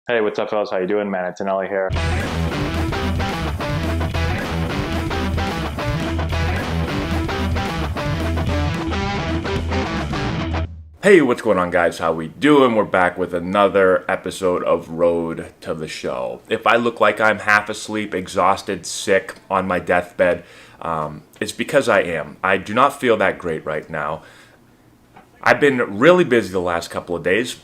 Hey, what's up, fellas? How you doing? Man, Antonelli here. Hey, what's going on, guys? How we doing? We're back with another episode of Road to the Show. If I look like I'm half asleep, exhausted, sick, on my deathbed, it's because I am. I do not feel that great right now. I've been really busy the last couple of days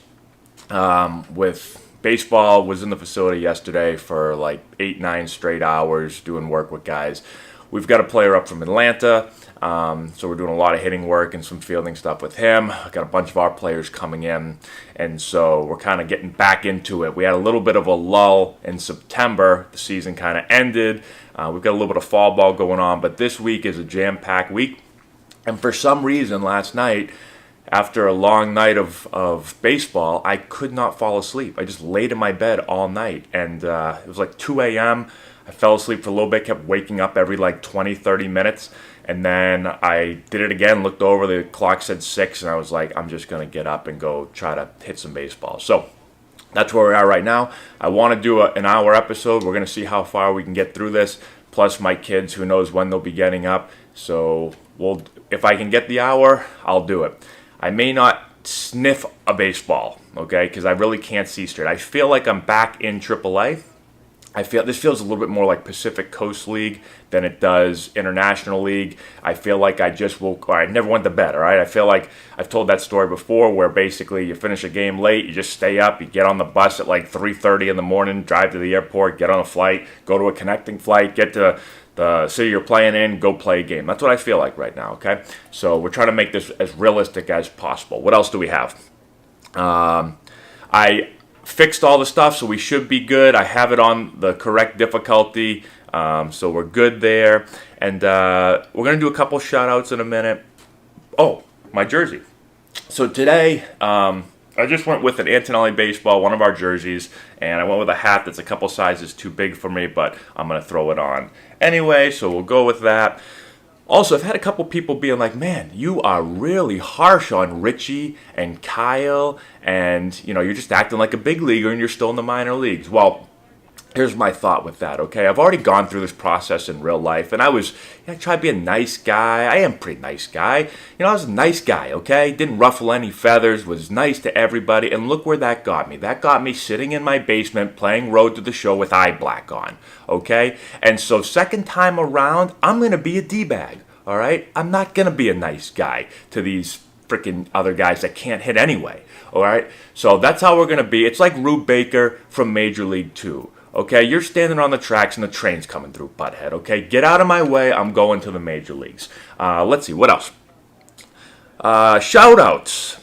with baseball. Was in the facility yesterday for like 8-9 straight hours doing work with guys. We've got a player up from Atlanta, so we're doing a lot of hitting work and some fielding stuff with him. I've got a bunch of our players coming in, and so we're kind of getting back into it. We had a little bit of a lull in September. The season kind of ended. We've got a little bit of fall ball going on, but this week is a jam-packed week. And for some reason, last night, after a long night of baseball, I could not fall asleep. I just laid in my bed all night, and it was like 2 a.m., I fell asleep for a little bit, kept waking up every like 20, 30 minutes, and then I did it again, looked over, the clock said 6, and I was like, I'm just going to get up and go try to hit some baseball. So that's where we are right now. I want to do an hour episode. We're going to see how far we can get through this, plus my kids, who knows when they'll be getting up. So if I can get the hour, I'll do it. I may not sniff a baseball, okay, because I really can't see straight. I feel like I'm back in AAA. This feels a little bit more like Pacific Coast League than it does International League. I feel like I just woke, or I never went to bed, all right? I feel like I've told that story before where basically you finish a game late, you just stay up, you get on the bus at like 3:30 in the morning, drive to the airport, get on a flight, go to a connecting flight, get to the city you're playing in, go play a game. That's what I feel like right now, okay? So we're trying to make this as realistic as possible. What else do we have? I fixed all the stuff, so we should be good. I have it on the correct difficulty, so we're good there. And we're going to do a couple shout-outs in a minute. Oh, my jersey. So today, I just went with an Antonelli baseball, one of our jerseys, and I went with a hat that's a couple sizes too big for me, but I'm going to throw it on anyway, so we'll go with that. Also, I've had a couple people being like, man, you are really harsh on Richie and Kyle, and, you're just acting like a big leaguer and you're still in the minor leagues. Well, here's my thought with that, okay? I've already gone through this process in real life, and I tried to be a nice guy. I am a pretty nice guy. I was a nice guy, okay? Didn't ruffle any feathers, was nice to everybody, and look where that got me. That got me sitting in my basement playing Road to the Show with eye black on, okay? And so second time around, I'm going to be a D-bag, all right? I'm not going to be a nice guy to these freaking other guys that can't hit anyway, all right? So that's how we're going to be. It's like Rube Baker from Major League 2. Okay, you're standing on the tracks and the train's coming through, butthead. Okay, get out of my way. I'm going to the major leagues. Let's see, what else? Shout-outs.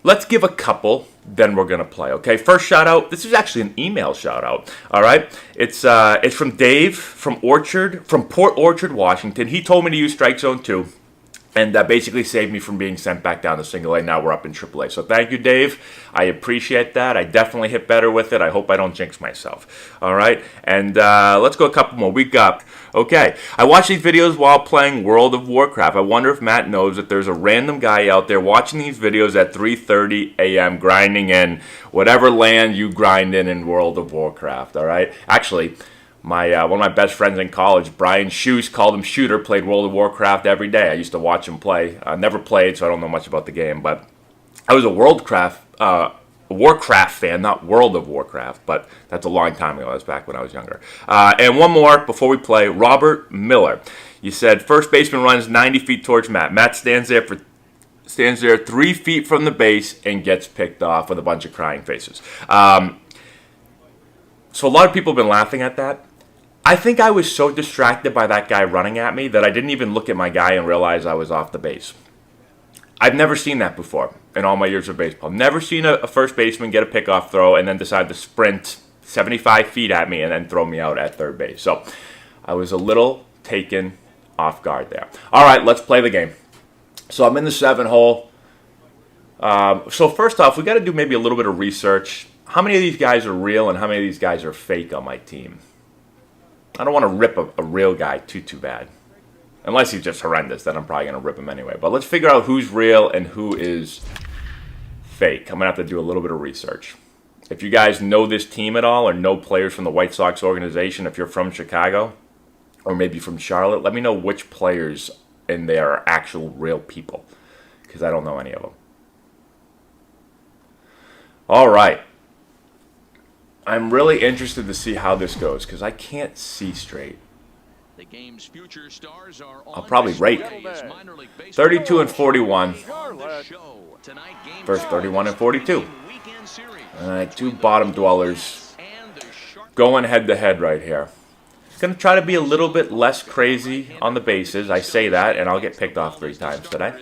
Let's give a couple, then we're going to play, okay? First shout-out, this is actually an email shout-out, all right? It's from Dave from Port Orchard, Washington. He told me to use Strike Zone 2. And that basically saved me from being sent back down to single A. Now we're up in triple A. So thank you, Dave. I appreciate that. I definitely hit better with it. I hope I don't jinx myself. All right? And let's go a couple more. We got, okay. I watch these videos while playing World of Warcraft. I wonder if Matt knows that there's a random guy out there watching these videos at 3:30 a.m. grinding in whatever land you grind in World of Warcraft. All right? Actually, one of my best friends in college, Brian Shoes, called him Shooter, played World of Warcraft every day. I used to watch him play. I never played, so I don't know much about the game. But I was a Warcraft fan, not World of Warcraft. But that's a long time ago. That was back when I was younger. And one more before we play. Robert Miller. You said first baseman runs 90 feet towards Matt. Matt stands there 3 feet from the base and gets picked off with a bunch of crying faces. So a lot of people have been laughing at that. I think I was so distracted by that guy running at me that I didn't even look at my guy and realize I was off the base. I've never seen that before in all my years of baseball. Never seen a first baseman get a pickoff throw and then decide to sprint 75 feet at me and then throw me out at third base. So I was a little taken off guard there. All right, let's play the game. So I'm in the 7-hole. So first off, we got to do maybe a little bit of research. How many of these guys are real and how many of these guys are fake on my team? I don't want to rip a real guy too bad. Unless he's just horrendous, then I'm probably going to rip him anyway. But let's figure out who's real and who is fake. I'm going to have to do a little bit of research. If you guys know this team at all or know players from the White Sox organization, if you're from Chicago or maybe from Charlotte, let me know which players in there are actual real people, because I don't know any of them. All right. I'm really interested to see how this goes because I can't see straight. The game's future stars are I'll probably rate 32 and 41 versus 31 and 42. All right, two bottom dwellers going head-to-head right here. Going to try to be a little bit less crazy on the bases. I say that, and I'll get picked off 3 times today.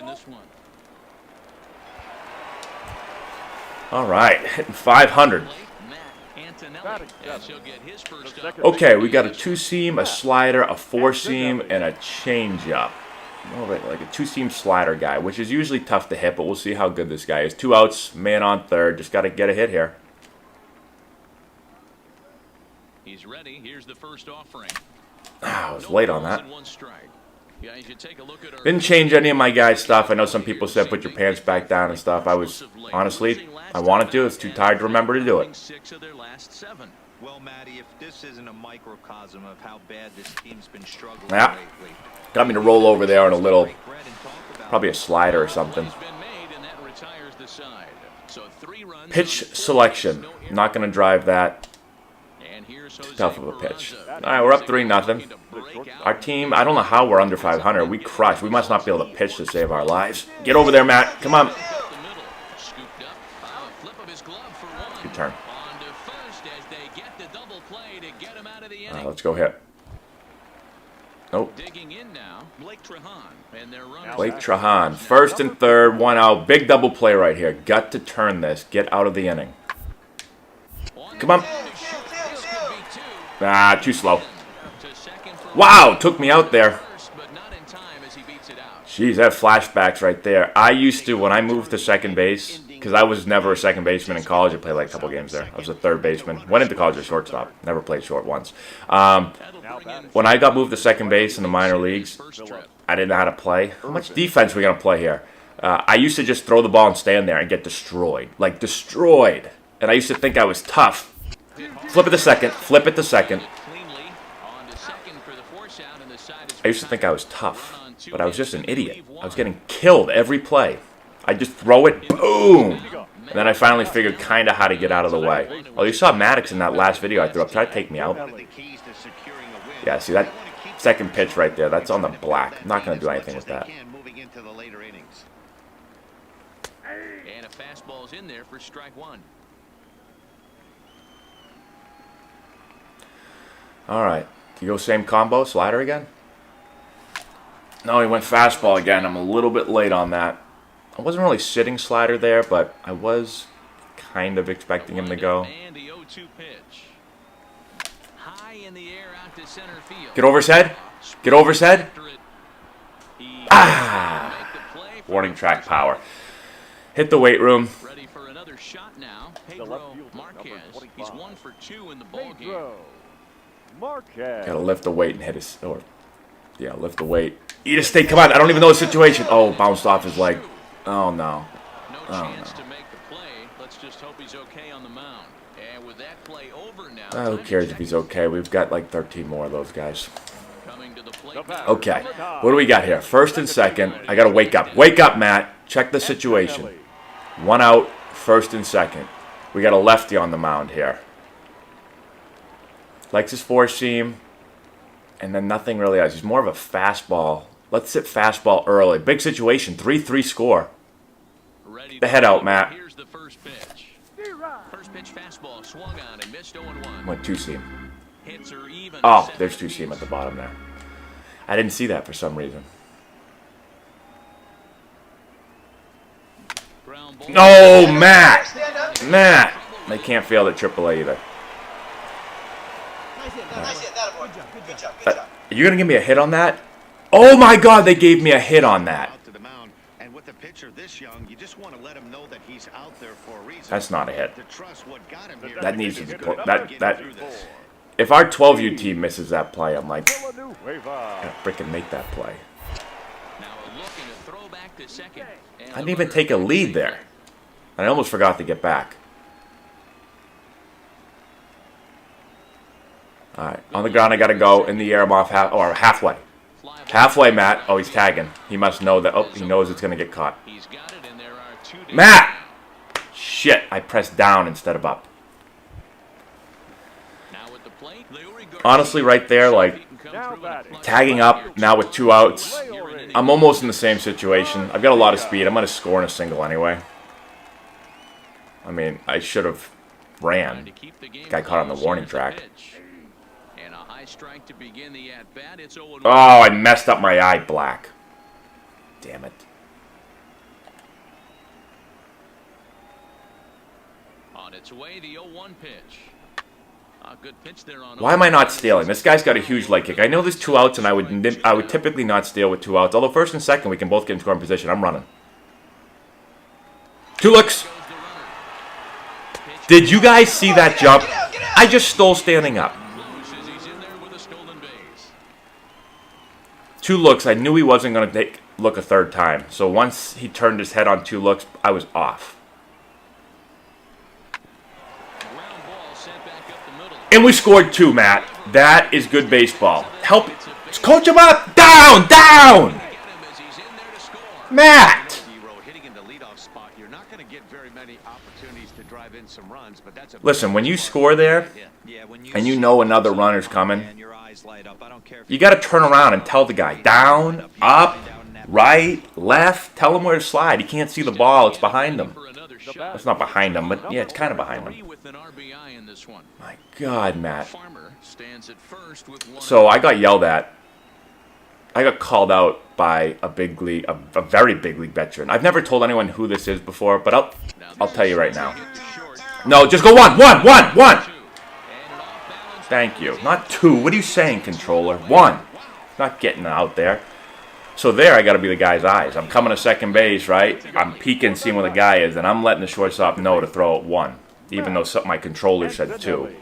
All right, hitting 500. Okay, we got a 2-seam, a slider, a 4-seam, and a changeup. Like a 2-seam slider guy, which is usually tough to hit, but we'll see how good this guy is. 2 outs, man on third. Just got to get a hit here. He's ready. Here's the first offering. I was late on that. Didn't change any of my guys' stuff. I know some people said put your pants back down and stuff. I was, honestly, I wanted to. I was too tired to remember to do it. Well, Matty, if this isn't a microcosm of how bad this team's been struggling lately. Got me to roll over there on a little, probably a slider or something. Pitch selection. Not going to drive that. Too tough of a pitch. All right, we're up 3-0. Our team, I don't know how we're under 500. We crushed. We must not be able to pitch to save our lives. Get over there, Matt. Come on. Good turn. Let's go hit. Nope. Blake Trahan. First and third, 1 out. Big double play right here. Got to turn this. Get out of the inning. Come on. Ah, too slow. Wow, took me out there. Jeez, that flashbacks right there. I used to, when I moved to second base, because I was never a second baseman in college. I played like a couple games there. I was a third baseman. Went into college as shortstop. Never played short once. When I got moved to second base in the minor leagues, I didn't know how to play. How much defense are we going to play here? I used to just throw the ball and stand there and get destroyed. Like, destroyed. And I used to think I was tough. Flip it to second. Flip it to second. I used to think I was tough, but I was just an idiot. I was getting killed every play. I just throw it, boom! And then I finally figured kind of how to get out of the way. Oh, you saw Maddox in that last video I threw up. Tried to take me out. Yeah, see that second pitch right there? That's on the black. I'm not going to do anything with that. And a fastball's in there for strike 1. All right. You go same combo, slider again? No, he went fastball again. I'm a little bit late on that. I wasn't really sitting slider there, but I was kind of expecting him to go. Get over his head. Get over his head. Ah! Warning track power. Hit the weight room. Ready for another shot now. Pedro Marquez. He's 1 for 2 in the ball game. Gotta lift the weight and hit his, or, yeah, lift the weight. Eat a steak, come on, I don't even know the situation. Oh, bounced off his leg. Oh, no. No chance to make the play. Let's just hope he's okay on the mound. And with that play over now. Who cares if he's okay? We've got like 13 more of those guys. Okay, what do we got here? First and second. I gotta wake up. Wake up, Matt. Check the situation. 1 out, first and second. We got a lefty on the mound here. Likes his 4-seam, and then nothing really else. He's more of a fastball. Let's hit fastball early. Big situation. 3-3 score. The head out, Matt. Here's the first pitch. First pitch fastball swung on and missed 0-1. Went 2-seam. Oh, there's 2-seam at the bottom there. I didn't see that for some reason. No, Matt! Matt! They can't fail at AAA either. Are you going to give me a hit on that? Oh my God, they gave me a hit on that. That's not a hit. That needs to be that. If our 12U team misses that play, I'm like, gotta freaking make that play. I didn't even take a lead there. I almost forgot to get back. All right, on the ground, I got to go. In the air, I'm off halfway. Halfway, Matt. Oh, he's tagging. He must know that. Oh, he knows it's going to get caught. Matt! Shit, I pressed down instead of up. Honestly, right there, like, tagging up now with 2 outs, I'm almost in the same situation. I've got a lot of speed. I'm going to score in a single anyway. I mean, I should have ran. Guy caught on the warning track. Oh, I messed up my eye black. Damn it. On its way, the 0-1 pitch. Good pitch there on. Why am I not stealing? This guy's got a huge leg kick. I know there's 2 outs, and I would typically not steal with 2 outs. Although first and second, we can both get in scoring position. I'm running. 2 looks. Did you guys see that jump? I just stole standing up. 2 looks. I knew he wasn't going to look a third time. So once he turned his head on 2 looks, I was off. And we scored 2, Matt. That is good baseball. Help. Coach him up. Down. Down. Matt. Listen, when you score there, and you know another runner's coming, you got to turn around and tell the guy, down, up, right, left. Tell him where to slide. He can't see the ball. It's behind him. It's not behind him, but yeah, it's kind of behind him. My God, Matt. So I got yelled at. I got called out by a big league, a very big league veteran. I've never told anyone who this is before, but I'll tell you right now. No, just go one. Thank you. Not 2. What are you saying, controller? 1. Not getting out there. So there, I got to be the guy's eyes. I'm coming to second base, right? I'm peeking, seeing where the guy is, and I'm letting the shortstop know to throw it 1, even though my controller said 2.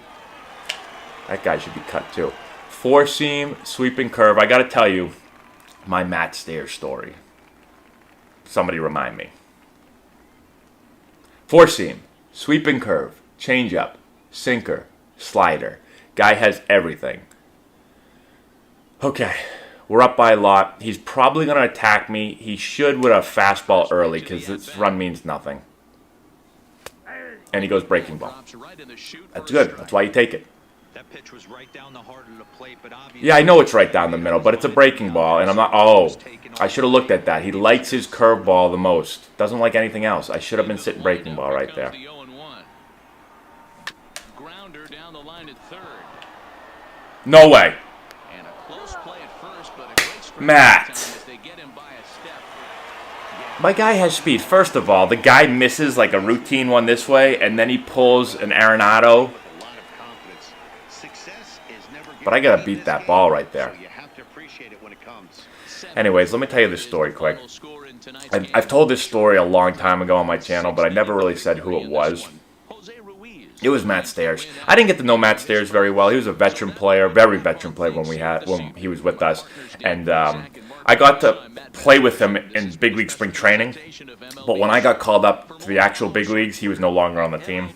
That guy should be cut too. 4-seam, sweeping curve. I got to tell you my Matt Stairs story. Somebody remind me. 4-seam, sweeping curve, changeup, sinker, slider. Guy has everything. Okay. We're up by a lot. He's probably going to attack me. He should with a fastball early because this run means nothing. And he goes breaking ball. That's good. That's why you take it. Yeah, I know it's right down the middle, but it's a breaking ball. And I'm not... Oh, I should have looked at that. He likes his curveball the most. Doesn't like anything else. I should have been sitting breaking ball right there. No way. Matt. My guy has speed. First of all, the guy misses like a routine one this way, and then he pulls an Arenado. But I got to beat that ball right there. Anyways, let me tell you this story quick. I've told this story a long time ago on my channel, but I never really said who it was. It was Matt Stairs. I didn't get to know Matt Stairs very well. He was a veteran player, very veteran player when he was with us. And I got to play with him in big league spring training. But when I got called up to the actual big leagues, he was no longer on the team.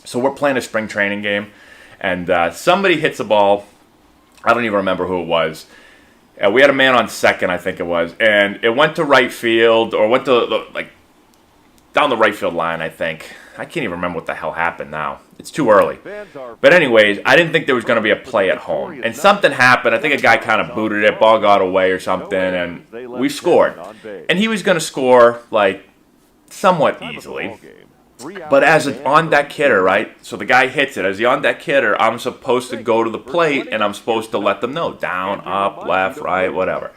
So we're playing a spring training game. And somebody hits a ball. I don't even remember who it was. We had a man on second, I think it was. And it went to right field, or went to, down the right field line, I think. I can't even remember what the hell happened now. It's too early. But anyways, I didn't think there was going to be a play at home. And something happened. I think a guy kind of booted it. Ball got away or something. And we scored. And he was going to score, somewhat easily. But as an on-deck hitter, right? So the guy hits it. As the on-deck hitter, I'm supposed to go to the plate. And I'm supposed to let them know. Down, up, left, right, whatever.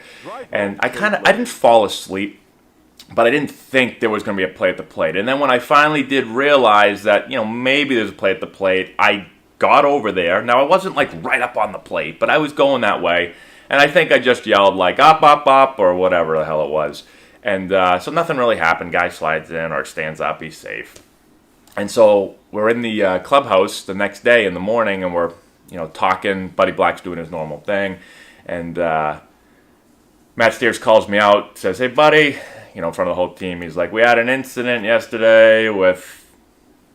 And I didn't fall asleep. But I didn't think there was going to be a play at the plate. And then when I finally did realize that, maybe there's a play at the plate, I got over there. Now, I wasn't, right up on the plate, but I was going that way. And I think I just yelled, up, up, up, or whatever the hell it was. And so nothing really happened. Guy slides in or stands up. He's safe. And so we're in the clubhouse the next day in the morning, and we're, talking. Buddy Black's doing his normal thing. And Matt Stairs calls me out, says, "Hey, buddy," in front of the whole team. He's like, "We had an incident yesterday with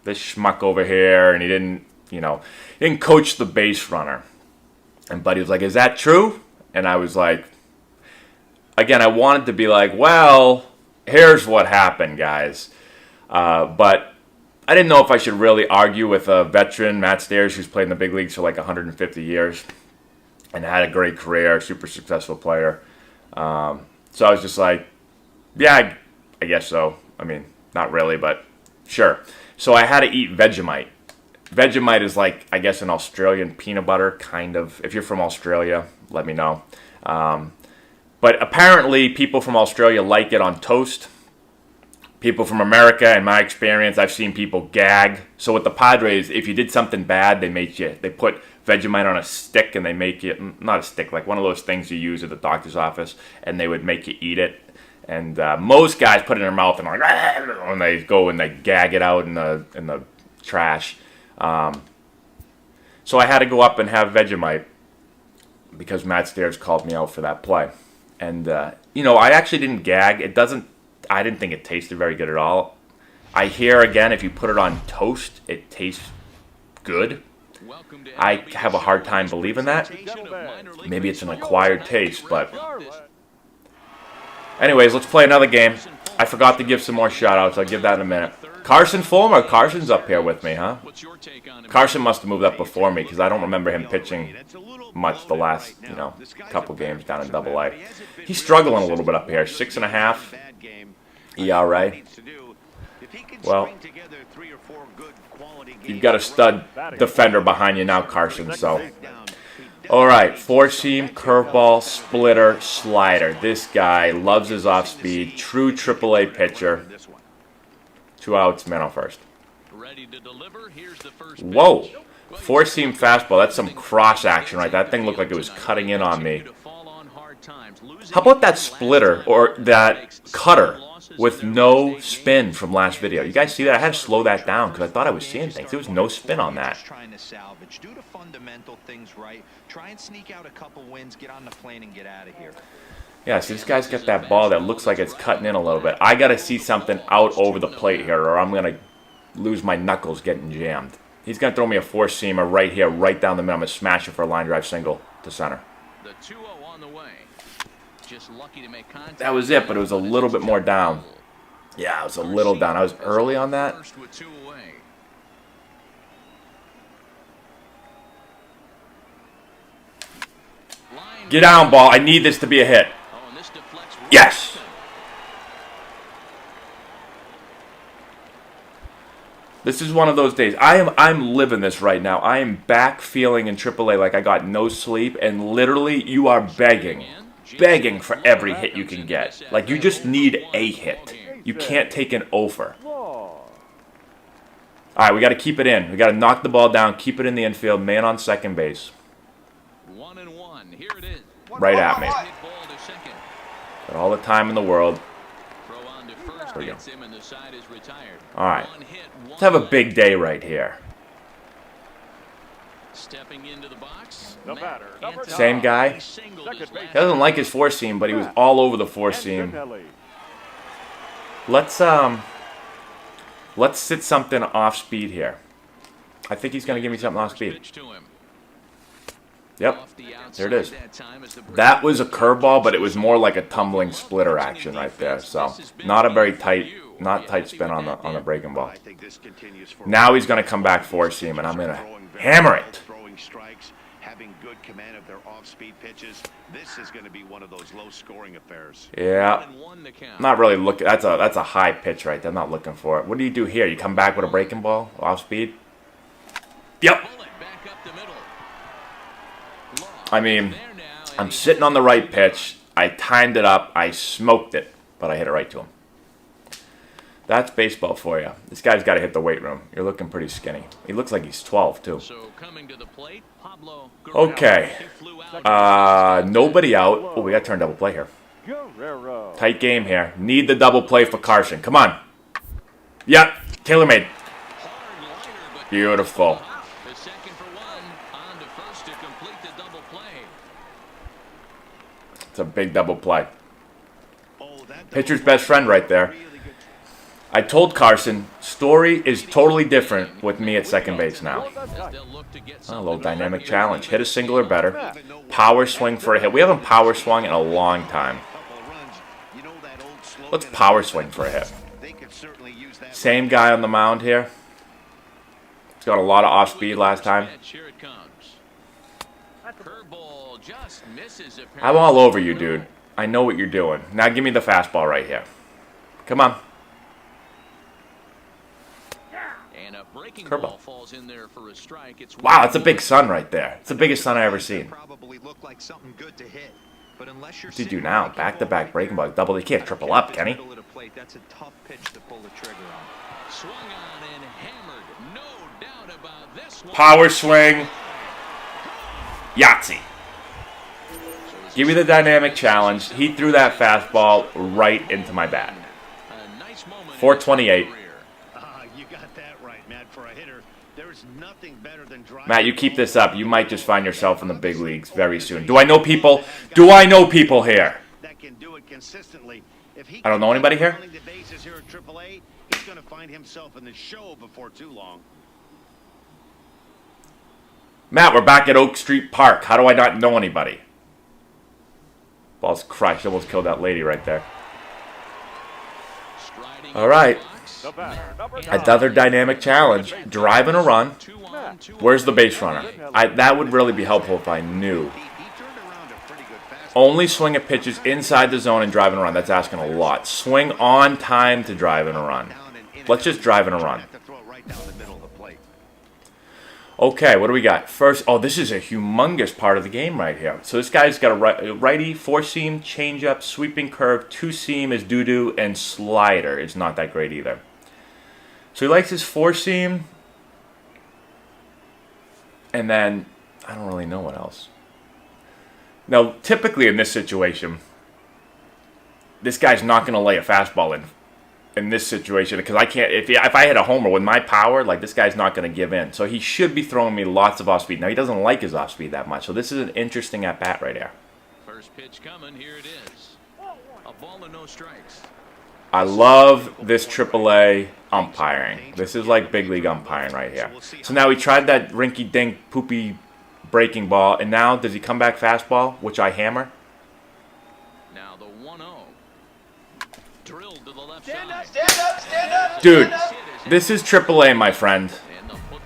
this schmuck over here, and he didn't coach the base runner." And Buddy was like, is that true? And I was like, again, I wanted to be like, well, here's what happened, guys. But I didn't know if I should really argue with a veteran, Matt Stairs, who's played in the big leagues for like 150 years and had a great career, super successful player. So I was just like, yeah, I guess so. I mean, not really, but sure. So I had to eat Vegemite. Vegemite is like, I guess, an Australian peanut butter, kind of. If you're from Australia, let me know. But apparently, people from Australia like it on toast. People from America, in my experience, I've seen people gag. So with the Padres, if you did something bad, they put Vegemite on a stick and they make you, not a stick, like one of those things you use at the doctor's office, and they would make you eat it. And most guys put it in their mouth and like, and they go and they gag it out in the trash. So I had to go up and have Vegemite because Matt Stairs called me out for that play. And, I actually didn't gag. I didn't think it tasted very good at all. I hear, again, if you put it on toast, it tastes good. I have a hard time believing that. Maybe it's an acquired taste, but... Anyways, let's play another game. I forgot to give some more shout-outs. I'll give that in a minute. Carson Fulmer. Carson's up here with me, huh? Carson must have moved up before me because I don't remember him pitching much the last, couple games down in Double-A. He's struggling a little bit up here. 6.5 ERA. Well, you've got a stud defender behind you now, Carson, so... Alright, four-seam, curveball, splitter, slider. This guy loves his off-speed. True AAA pitcher. 2 outs, man on first. Whoa! Four-seam fastball. That's some cross action, right? That thing looked like it was cutting in on me. How about that splitter, or that cutter, with no spin from last video? You guys see that? I had to slow that down because I thought I was seeing things. There was no spin on that. Yeah, so this guy's got that ball that looks like it's cutting in a little bit. I got to see something out over the plate here, or I'm going to lose my knuckles getting jammed. He's going to throw me a four-seamer right here, right down the middle. I'm going to smash it for a line drive single to center. That was it, but it was a little bit more down. Yeah, it was a little down. I was early on that. Get down, ball. I need this to be a hit. Yes. This is one of those days. I'm living this right now. I am back feeling in AAA like I got no sleep, and literally you are begging for every hit you can get. Like, you just need a hit. You can't take an offer. All right, we got to keep it in. We got to knock the ball down, keep it in the infield, man on second base. 1-1. Here it is. Right at me. Got all the time in the world. There we go. All right. Let's have a big day right here. Stepping into the box. Same guy. He doesn't like his four-seam, but he was all over the four-seam. Let's sit something off speed here. I think he's going to give me something off speed. Yep. There it is. That was a curveball, but it was more like a tumbling splitter action right there. So not a very tight spin on the breaking ball. Now he's going to come back four-seam, and I'm going to hammer it. Having good command of their off-speed pitches, this is going to be one of those low-scoring affairs. Yeah, not really looking. That's a high pitch right there. I'm not looking for it. What do you do here? You come back with a breaking ball off-speed? Yep. I mean, I'm sitting on the right pitch. I timed it up. I smoked it, but I hit it right to him. That's baseball for you. This guy's got to hit the weight room. You're looking pretty skinny. He looks like he's 12, too. Okay. Nobody out. Oh, we got to turn double play here. Tight game here. Need the double play for Carson. Come on. Yep. Tailor-made. Beautiful. It's a big double play. Pitcher's best friend right there. I told Carson, story is totally different with me at second base now. A little dynamic challenge. Hit a single or better. Power swing for a hit. We haven't power swung in a long time. Let's power swing for a hit. Same guy on the mound here. He's got a lot of off speed last time. I'm all over you, dude. I know what you're doing. Now give me the fastball right here. Come on. Curveball. Wow, that's a big sun right there. It's the biggest sun I ever seen. What's he do now? Back-to-back breaking ball. Double. He can't triple up, can he? Power swing. Yahtzee. Give me the dynamic challenge. He threw that fastball right into my bat. 428. Matt, you keep this up. You might just find yourself in the big leagues very soon. Do I know people? Do I know people here? I don't know anybody here? Matt, we're back at Oak Street Park. How do I not know anybody? Ball's crushed. Almost killed that lady right there. All right. Another dynamic challenge. Driving a run. Where's the base runner? That would really be helpful if I knew. Only swing at pitches inside the zone and drive and run. That's asking a lot. Swing on time to drive and a run. Let's just drive and a run. Okay, what do we got? First, oh, this is a humongous part of the game right here. So this guy's got a righty, four-seam, changeup, sweeping curve, two-seam is doo-doo, and slider is not that great either. So he likes his four-seam, and then I don't really know what else. Now, typically in this situation, this guy's not going to lay a fastball in this situation because I can't. If I hit a homer with my power, like this guy's not going to give in. So he should be throwing me lots of off speed. Now he doesn't like his off speed that much. So this is an interesting at bat right here. First pitch coming. Here it is. A ball and no strikes. I love this AAA umpiring. This is like big league umpiring right here. So now he tried that rinky-dink poopy breaking ball, and now does he come back fastball, which I hammer? Now the 1-0. Drilled to the left side. Stand up. Dude, this is AAA, my friend.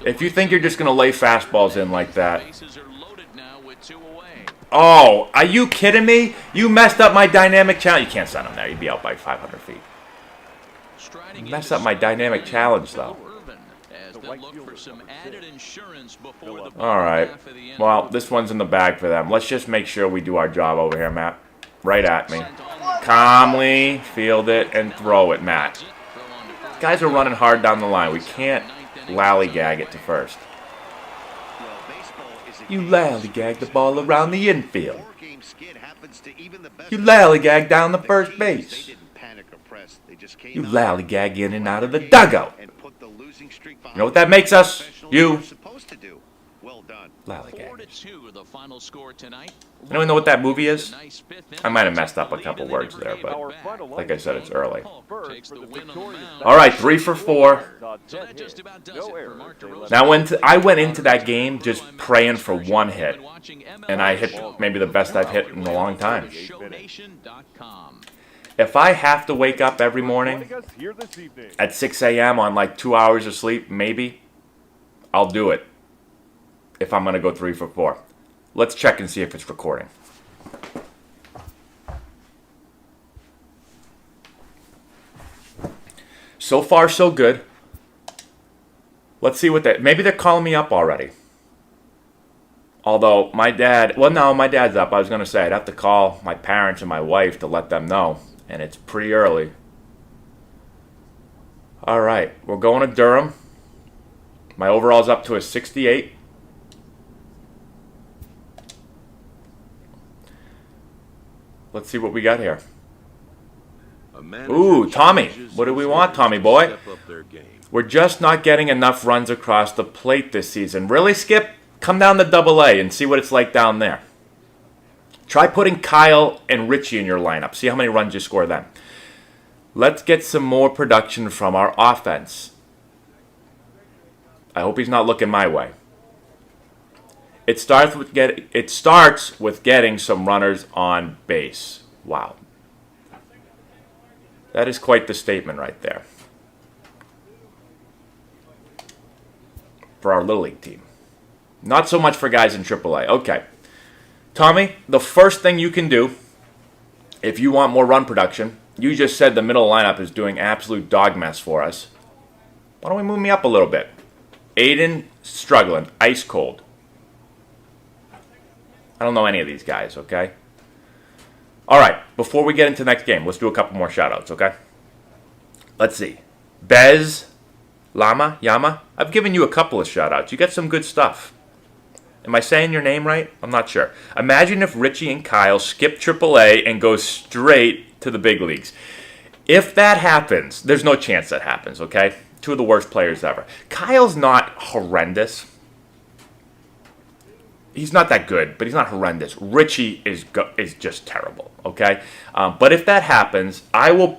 If you think you're just going to lay fastballs in like that. Bases are loaded now with 2 away. Oh, are you kidding me? You messed up my dynamic challenge. You can't send him there. You'd be out by 500 feet. You messed up my dynamic challenge, though. All right. Well, this one's in the bag for them. Let's just make sure we do our job over here, Matt. Right at me. Calmly field it and throw it, Matt. Guys are running hard down the line. We can't lollygag it to first. You lollygag the ball around the infield. You lollygag down the first base. You lollygag in and out of the dugout. You know what that makes us? You. Lollygag. Anyone know what that movie is? I might have messed up a couple words there, but like I said, it's early. All right, 3 for 4. Now, I went into that game just praying for one hit, and I hit maybe the best I've hit in a long time. If I have to wake up every morning at 6 a.m. on like 2 hours of sleep, maybe, I'll do it if I'm going to go 3 for 4. Let's check and see if it's recording. So far, so good. Let's see what maybe they're calling me up already. Although my dad, well, no, my dad's up. I was going to say I'd have to call my parents and my wife to let them know. And it's pretty early. All right, we're going to Durham. My overall's up to a 68. Let's see what we got here. Ooh, Tommy. What do we want, Tommy boy? We're just not getting enough runs across the plate this season. Really, Skip? Come down to AA and see what it's like down there. Try putting Kyle and Richie in your lineup. See how many runs you score then. Let's get some more production from our offense. I hope he's not looking my way. It starts with getting some runners on base. Wow. That is quite the statement right there. For our Little League team. Not so much for guys in AAA. Okay. Tommy, the first thing you can do, if you want more run production, you just said the middle lineup is doing absolute dog mess for us. Why don't we move me up a little bit? Aiden, struggling. Ice cold. I don't know any of these guys, okay? All right, before we get into the next game, let's do a couple more shout-outs, okay? Let's see. Bez, Yama. I've given you a couple of shout-outs. You got some good stuff. Am I saying your name right? I'm not sure. Imagine if Richie and Kyle skip AAA and go straight to the big leagues. If that happens, there's no chance that happens, okay? Two of the worst players ever. Kyle's not horrendous. He's not that good, but he's not horrendous. Richie is just terrible, okay? But if that happens, I will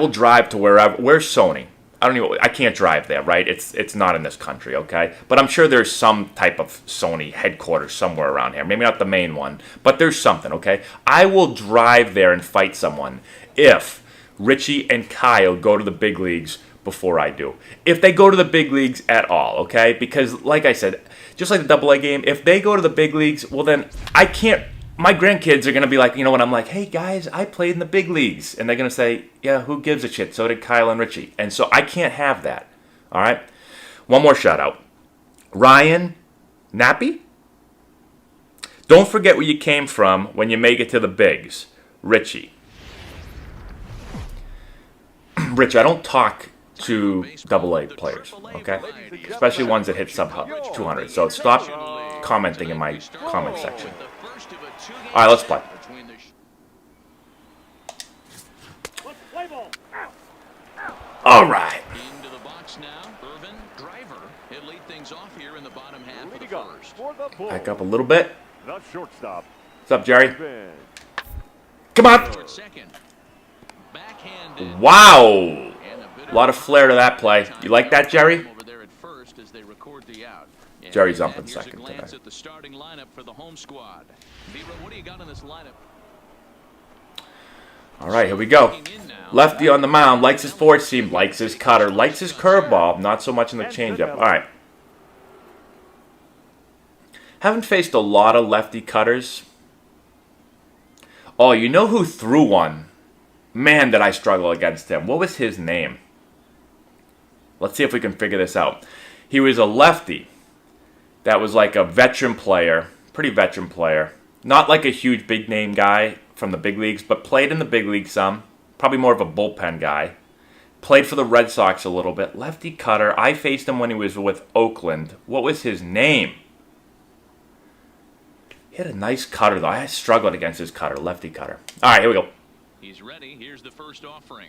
drive to wherever. Where's Sony? I can't drive there, right? It's not in this country, okay? But I'm sure there's some type of Sony headquarters somewhere around here. Maybe not the main one, but there's something, okay? I will drive there and fight someone if Richie and Kyle go to the big leagues before I do. If they go to the big leagues at all, okay? Because, like I said, just like the AA game, if they go to the big leagues, well then I can't. My grandkids are going to be like, you know what, I'm like, hey guys, I played in the big leagues. And they're going to say, yeah, who gives a shit? So did Kyle and Richie. And so I can't have that. All right? One more shout out. Ryan Nappy? Don't forget where you came from when you make it to the bigs. Richie. Rich, I don't talk to AA players, okay? Especially ones that hit sub 200. So stop commenting in my comment section. All right, let's play. All right. Into the box now. Irvin, driver. He'll lead things off here in the bottom half of the first. Back up a little bit. The shortstop. What's up, Jerry? Come on. Wow. A lot of flair to that play. You like that, Jerry? Jerry's up in second today. At the starting lineup for the home squad. What do you got in this lineup? All right, here we go. Lefty on the mound, likes his forward seam, likes his cutter, likes his curveball, not so much in the changeup. All right. Haven't faced a lot of lefty cutters. Oh, you know who threw one? Man, did I struggle against him. What was his name? Let's see if we can figure this out. He was a lefty that was like a veteran player, pretty veteran player. Not like a huge big name guy from the big leagues, but played in the big league some. Probably more of a bullpen guy. Played for the Red Sox a little bit. Lefty cutter. I faced him when he was with Oakland. What was his name? He had a nice cutter, though. I struggled against his cutter, lefty cutter. All right, here we go. He's ready. Here's the first offering.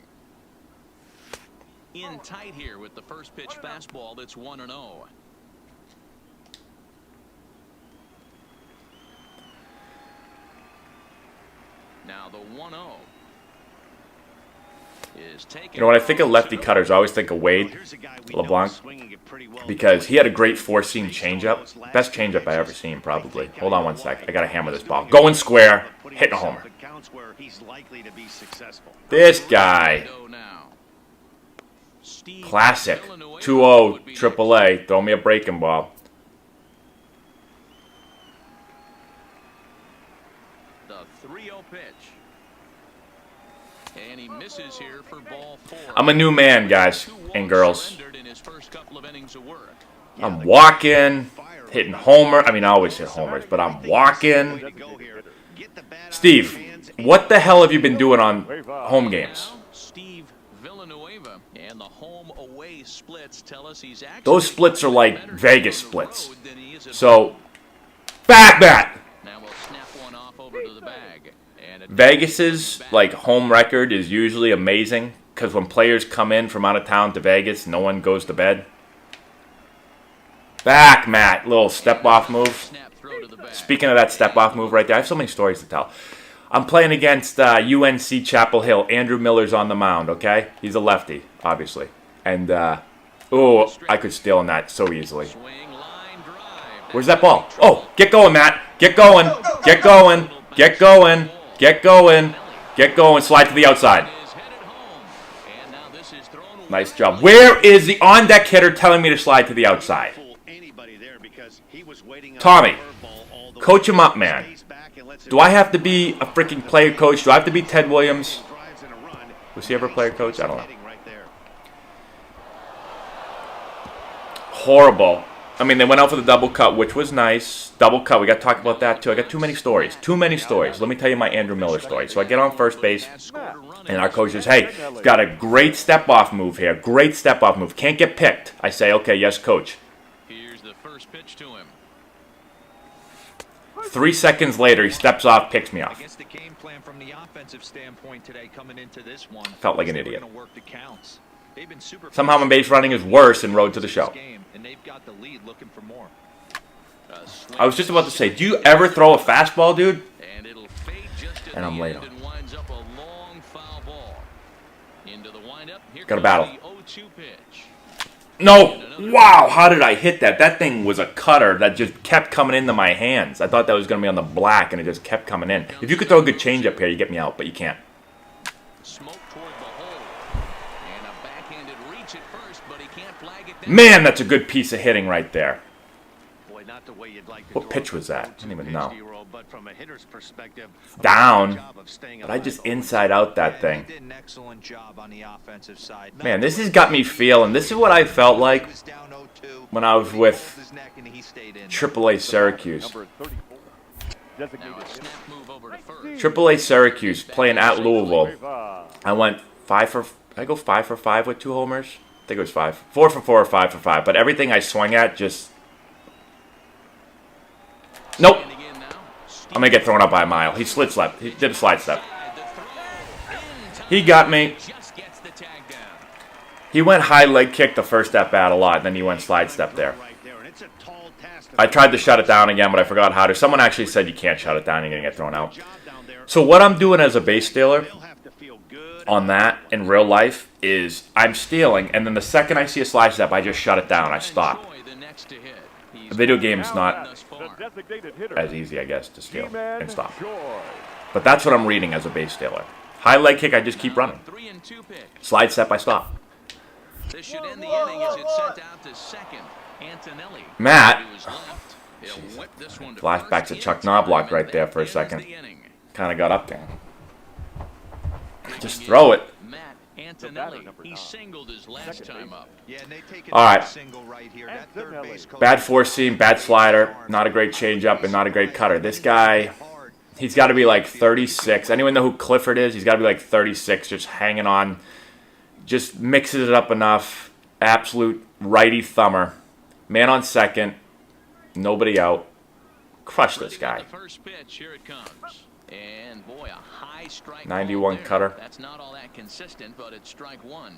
In tight here with the first pitch fastball that's 1-0. Now the 1-0 is taken. You know, when I think of lefty cutters, I always think of Wade LeBlanc because he had a great four-seam changeup. Best changeup I ever seen, probably. Hold on one sec. I got to hammer this ball. Going square, hitting a homer. This guy. Classic. 2-0 AAA. Throw me a breaking ball. The 3-0 pitch. And he misses here for ball 4. I'm a new man, guys and girls. I'm walking, hitting homer. I mean, I always hit homers, but I'm walking. Steve, what the hell have you been doing on home games? And the home away splits tell us he's actually Those splits are like Vegas splits. So, back that. Now we'll snap one off over to the bag. And Vegas's like home record is usually amazing because when players come in from out of town to Vegas, no one goes to bed. Back, Matt. Little step-off move. Speaking of that step-off move right there, I have so many stories to tell. I'm playing against UNC Chapel Hill. Andrew Miller's on the mound, okay? He's a lefty, obviously. And, oh, I could steal on that so easily. Where's that ball? Oh, get going, Matt. Get going. Get going. Get going. Get going. Get going. Slide to the outside. Nice job. Where is the on-deck hitter telling me to slide to the outside? Tommy, coach him up, man. Do I have to be a freaking player coach? Do I have to be Ted Williams? Was he ever a player coach? I don't know. Horrible. I mean, they went out for the double cut, which was nice. Double cut. We got to talk about that, too. I got too many stories. Too many stories. Let me tell you my Andrew Miller story. So I get on first base, and our coach says, hey, he's got a great step-off move here. Great step-off move. Can't get picked. I say, okay, yes, coach. Here's the first pitch to him. 3 seconds later, he steps off, picks me off. I guess the game plan from the offensive standpoint today coming into this one. Felt like an idiot. Somehow my base running is worse in Road to the Show. And they've got the lead looking for more. I was just about to say, do you ever throw a fastball, dude? And I'm late on. Got a battle. No! Wow, how did I hit that? That thing was a cutter that just kept coming into my hands. I thought that was going to be on the black, and it just kept coming in. If you could throw a good change up here, you get me out, but you can't. Man, that's a good piece of hitting right there. What pitch was that? I don't even know. Down. But I just inside out that thing. Man, this has got me feeling. This is what I felt like when I was with AAA Syracuse. AAA Syracuse playing at Louisville. I went 5 for. Did I go 5 for 5 with 2 homers? I think it was 5. 4 for 4 or 5 for 5. But everything I swung at just. Nope. I'm going to get thrown up by a mile. He slid step. He did a slide step. He got me. He went high leg kick the first at bat a lot, and then he went slide step there. I tried to shut it down again, but I forgot how to. Someone actually said you can't shut it down, you're going to get thrown out. So what I'm doing as a base stealer on that in real life is I'm stealing, and then the second I see a slide step, I just shut it down. I stop. A video game is not as easy, I guess, to steal and stop. But that's what I'm reading as a base stealer. High leg kick, I just keep running. Slide step, I stop. This should end the inning as it's sent out to second. Antonelli. Matt. Flashback to Chuck Knobloch right there for a second. Kind of got up there. Just throw it. Antonelli, he singled his last time up. All right. Bad four seam, bad slider, not a great changeup, and not a great cutter. This guy, he's got to be like 36. Anyone know who Clifford is? He's got to be like 36, just hanging on. Just mixes it up enough. Absolute righty thumber. Man on second. Nobody out. Crush this guy. First pitch, here it comes. And boy, a high strike 91 cutter. That's not all that consistent, but it's strike one.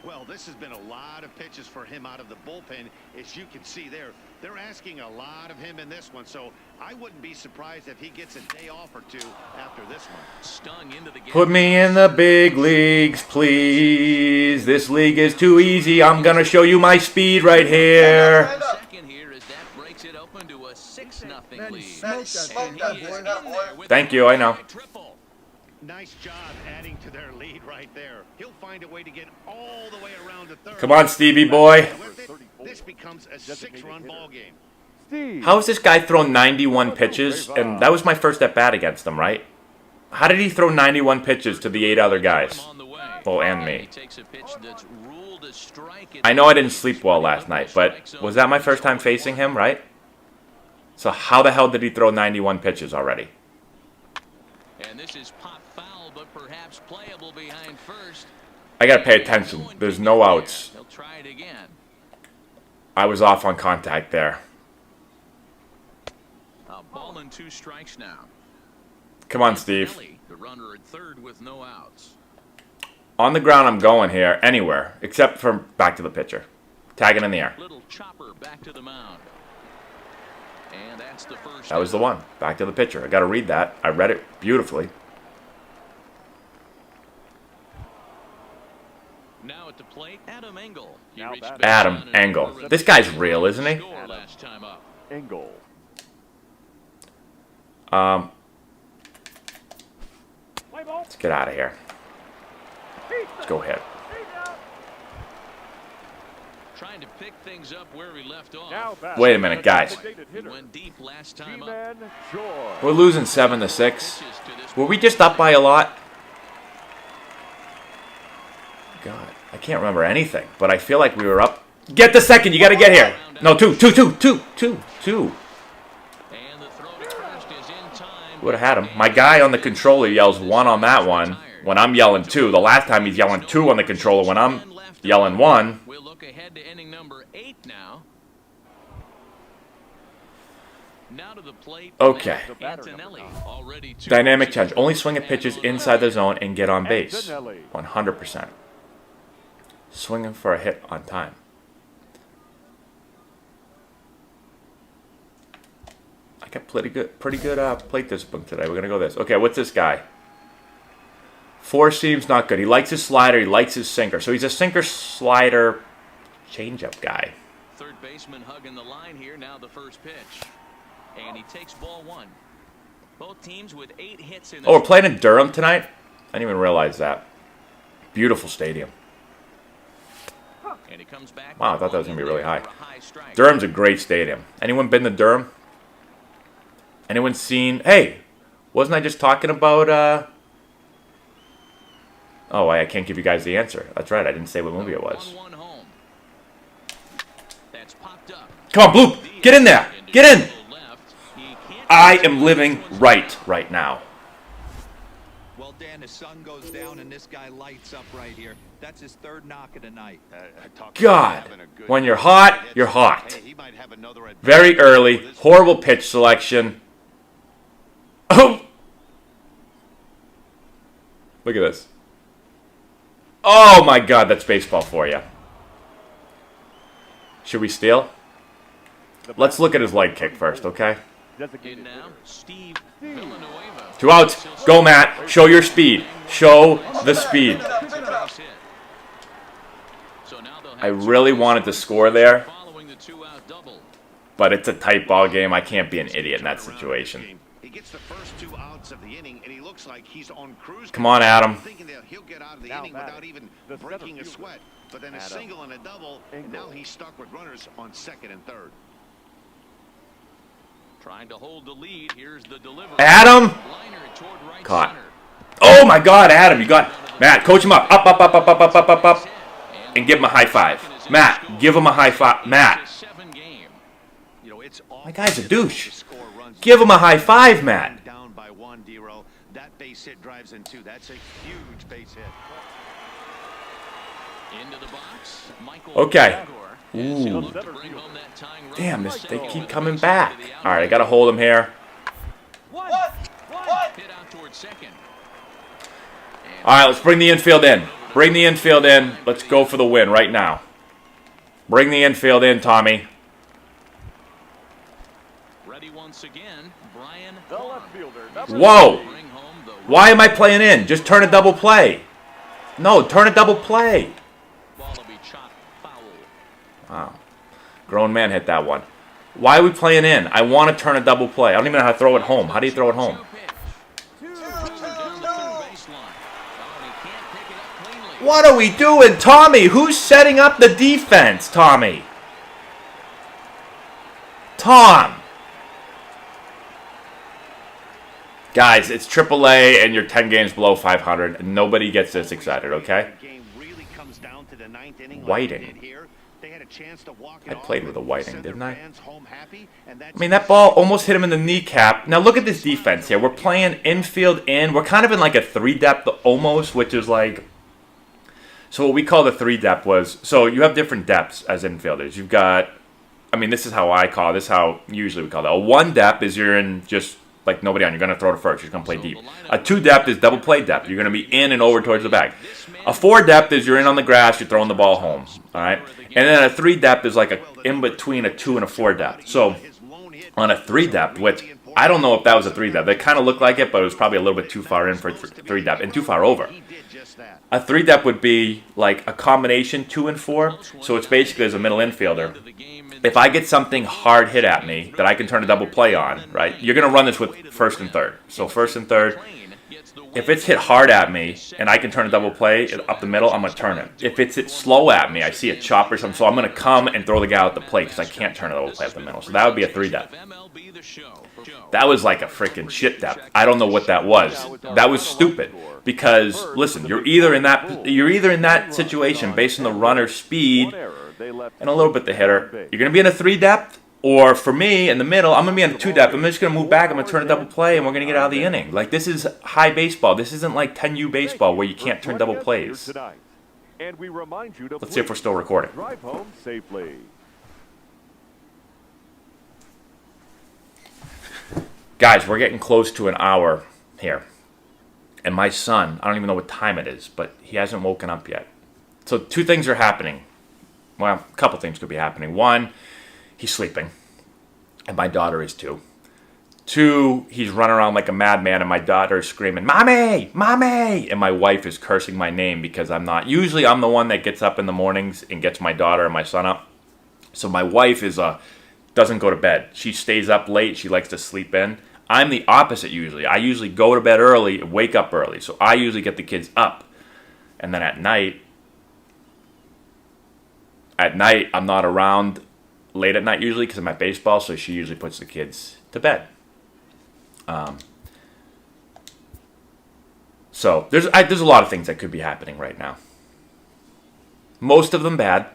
Well, this has been a lot of pitches for him out of the bullpen. As you can see there, they're asking a lot of him in this one. So I wouldn't be surprised if he gets a day off or two after this one. Stung into the game. Put me in the big leagues, please. This league is too easy. I'm going to show you my speed right here. Second here as that breaks it open to a 6-0 lead. Smoke that boy. Thank you, I know. Nice job adding to their lead right there. He'll find a way to get all the way around to third. Come on, Stevie boy. This becomes a 6-run ball game. How has this guy thrown 91 pitches? And that was my first at bat against him, right? How did he throw 91 pitches to the 8 other guys? Well, and me. I know I didn't sleep well last night, but was that my first time facing him, right? So how the hell did he throw 91 pitches already? And this is pop foul, but perhaps playable behind first. I gotta pay attention. There's no outs. He'll try it again. I was off on contact there. A ball and 2 strikes now. Come on, Steve. The runner at third with no outs. On the ground, I'm going here, anywhere, except for back to the pitcher. Tagging in the air. Little chopper back to the mound. And that's the first That was the one. Back to the pitcher. I got to read that. I read it beautifully. Now at the plate, Adam Engel. Adam Engel. This guy's real, isn't he? Engel. Let's get out of here. Let's go ahead. Trying to pick things up where we left off. Wait a minute, guys. He went deep last time up. G-Man George. We're losing 7-6. Were we just up by a lot? God, I can't remember anything, but I feel like we were up. Get the second. You got to get here. No, two. And the throw to first is in time. Would have had him. My guy on the controller yells 1 on that one when I'm yelling 2. The last time he's yelling 2 on the controller when I'm yelling 1. We'll look ahead to inning number 8 now. Now to the plate. Okay. Antonelli already two Dynamic pitches. change. Only swing at pitches inside the zone and get on base. 100%. Swinging for a hit on time. I got pretty good plate discipline today. We're going to go this. Okay, what's this guy? 4 seams, not good. He likes his slider. He likes his sinker. So he's a sinker, slider, changeup guy. Third baseman hugging the line here. Now the first pitch. And he takes ball 1. Both teams with 8 hits in the Oh, we're playing in Durham tonight? I didn't even realize that. Beautiful stadium. And he comes back. Wow, I thought that was going to be really high. For a high strike. Durham's a great stadium. Anyone been to Durham? Anyone seen... Hey, wasn't I just talking about... Oh, I can't give you guys the answer. That's right, I didn't say what movie it was. 1-1 home. That's popped up. Come on, Bloop! Get in there! Get in! Left. He can't I am living right now. Well, Dan, the sun goes down and this guy lights up right here. That's his 3rd knock of the night. God, when you're hot, you're hot. Hey, he might have another at- Very early, horrible pitch selection. Oh! Look at this. Oh my God, that's baseball for you. Should we steal? Let's look at his leg kick first, okay? in now. Steve Villanueva. 2 outs. Go, Matt. Show your speed. Show the speed. I really wanted to score there, but it's a tight ball game. I can't be an idiot in that situation. He gets the first 2 outs of the inning, and he looks like he's on cruise. Come on, Adam. Thinking that he'll get out of the inning without even breaking a sweat. But then a single and a double, and now he's stuck with runners on 2nd and 3rd. Trying to hold the lead. Here's the delivery. Adam! Liner toward right Caught. center. Oh my God, Adam, you got Matt. Coach him up, up, and give him a high five. Matt, give him a high five. Matt, You know, it's my guy's a douche. to score runs. Give him a high five, Matt. Down by 1, D-Row. That base hit drives in 2. That's a huge base hit. Into the box. Michael Okay. Ooh. Ooh. Damn, they keep coming back. All right, I gotta hold him here. Hit out toward second. All right, let's bring the infield in. Bring the infield in. Let's go for the win right now. Bring the infield in, Tommy. Ready once again. Brian. The left fielder. Whoa! Bring home the Why am I playing in? Just turn a double play. No, turn a double play. ball will be chopped foul. Wow. Grown man hit that one. Why are we playing in? I want to turn a double play. I don't even know how to throw it home. How do you throw it home? What are we doing, Tommy? Who's setting up the defense, Tommy? Tom. Guys, it's AAA and you're 10 games below 500 and nobody gets this excited, okay? Game really comes down to the 9th inning. Whiting. They had a chance to walk it I off played with a Whiting, send their didn't I? fans home happy, and that's I mean, that ball almost hit him in the kneecap. Now, look at this defense here. We're playing infield in. We're kind of in like a 3 depth almost, which is like... So what we call the 3 depth was... So you have different depths as infielders. You've got... I mean, this is how I call it. This is how usually we call it. A 1 depth is you're in just... Like nobody on, you're going to throw to first. You're going to play deep. A 2 depth is double play depth. You're going to be in and over towards the bag. A 4 depth is you're in on the grass. You're throwing the ball home. All right. And then a 3 depth is like a in between a 2 and a 4 depth. So on a 3-depth, which I don't know if that was a 3-depth. It kind of looked like it, but it was probably a little bit too far in for 3-depth and too far over. A 3-depth would be like a combination 2 and 4, so it's basically as a middle infielder. If I get something hard hit at me that I can turn a double play on, right? You're going to run this with first and third. So first and third, if it's hit hard at me and I can turn a double play up the middle, I'm going to turn it. If it's hit slow at me, I see a chop or something, so I'm going to come and throw the guy out the plate because I can't turn a double play up the middle. So that would be a 3-depth. That was like a freaking shit depth. I don't know what that was. That was stupid because listen, you're either in that situation based on the runner's speed and a little bit the hitter. You're going to be in a 3-depth. Or for me, in the middle, I'm going to be on a 2-depth. I'm just going to move back. I'm going to turn a double play, and we're going to get out of the inning. Like, this is high baseball. This isn't like 10U baseball where you can't turn double plays. Let's see if we're still recording. Drive home safely. Guys, we're getting close to an hour here. And my son, I don't even know what time it is, but he hasn't woken up yet. So 2 things are happening. Well, a couple things could be happening. One, he's sleeping, and my daughter is too. 2, he's running around like a madman, and my daughter is screaming, "Mommy! Mommy!" And my wife is cursing my name because I'm not. Usually I'm the one that gets up in the mornings and gets my daughter and my son up. So my wife doesn't go to bed. She stays up late. She likes to sleep in. I'm the opposite usually. I usually go to bed early and wake up early. So I usually get the kids up. And then at night, I'm not around late at night usually because I'm at baseball, so she usually puts the kids to bed. So there's a lot of things that could be happening right now. Most of them bad,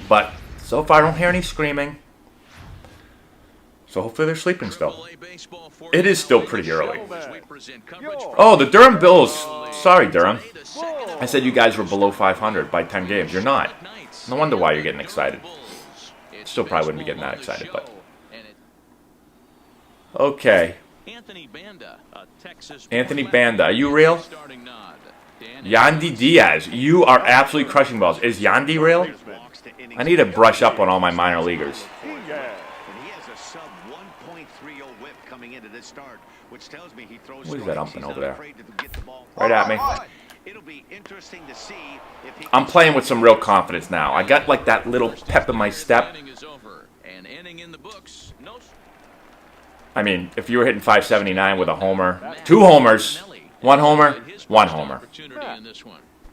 but so far I don't hear any screaming. So hopefully they're sleeping still. It is still pretty early. Oh, the Durham Bills. Sorry, Durham. I said you guys were below 500 by 10 games. You're not. No wonder why you're getting excited. Still probably wouldn't be getting that excited, but. Okay. Anthony Banda, are you real? Yandy Diaz, you are absolutely crushing balls. Is Yandy real? I need to brush up on all my minor leaguers. What is that umping over there? Right at me. I'm playing with some real confidence now. I got like that little pep in my step. I mean, if you were hitting 579 with a homer, 2 homers, 1 homer, 1 homer.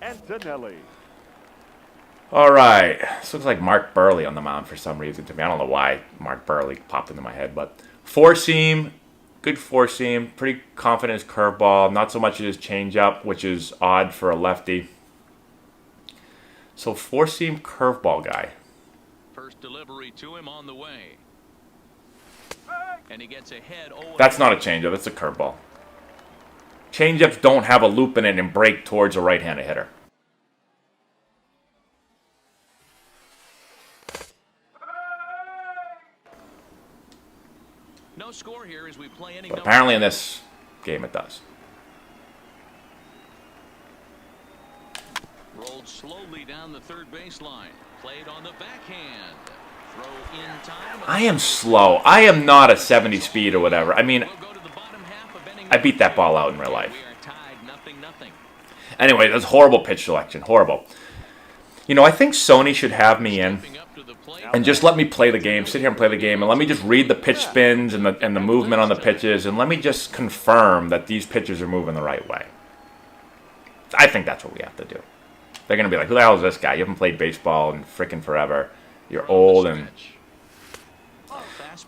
Antonelli. All right. This looks like Mark Burley on the mound for some reason to me. I don't know why Mark Burley popped into my head, but 4-seam, good 4-seam, pretty confident his curveball, not so much as his changeup, which is odd for a lefty. So 4-seam curveball guy. First delivery to him on the way. And he gets ahead. That's not a changeup, that's a curveball. Changeups don't have a loop in it and break towards a right-handed hitter. No score here as we play inning. But apparently in this game it does. Rolled slowly down the third baseline. Played on the backhand. Throw in time. I am slow. I am not a 70 speed or whatever. I mean, I beat that ball out in real life. Anyway, that's horrible pitch selection. Horrible. You know, I think Sony should have me in and just let me play the game, sit here and play the game, and let me just read the pitch spins and the movement on the pitches, and let me just confirm that these pitches are moving the right way. I think that's what we have to do. They're going to be like, who the hell is this guy? You haven't played baseball in frickin' forever. You're old and...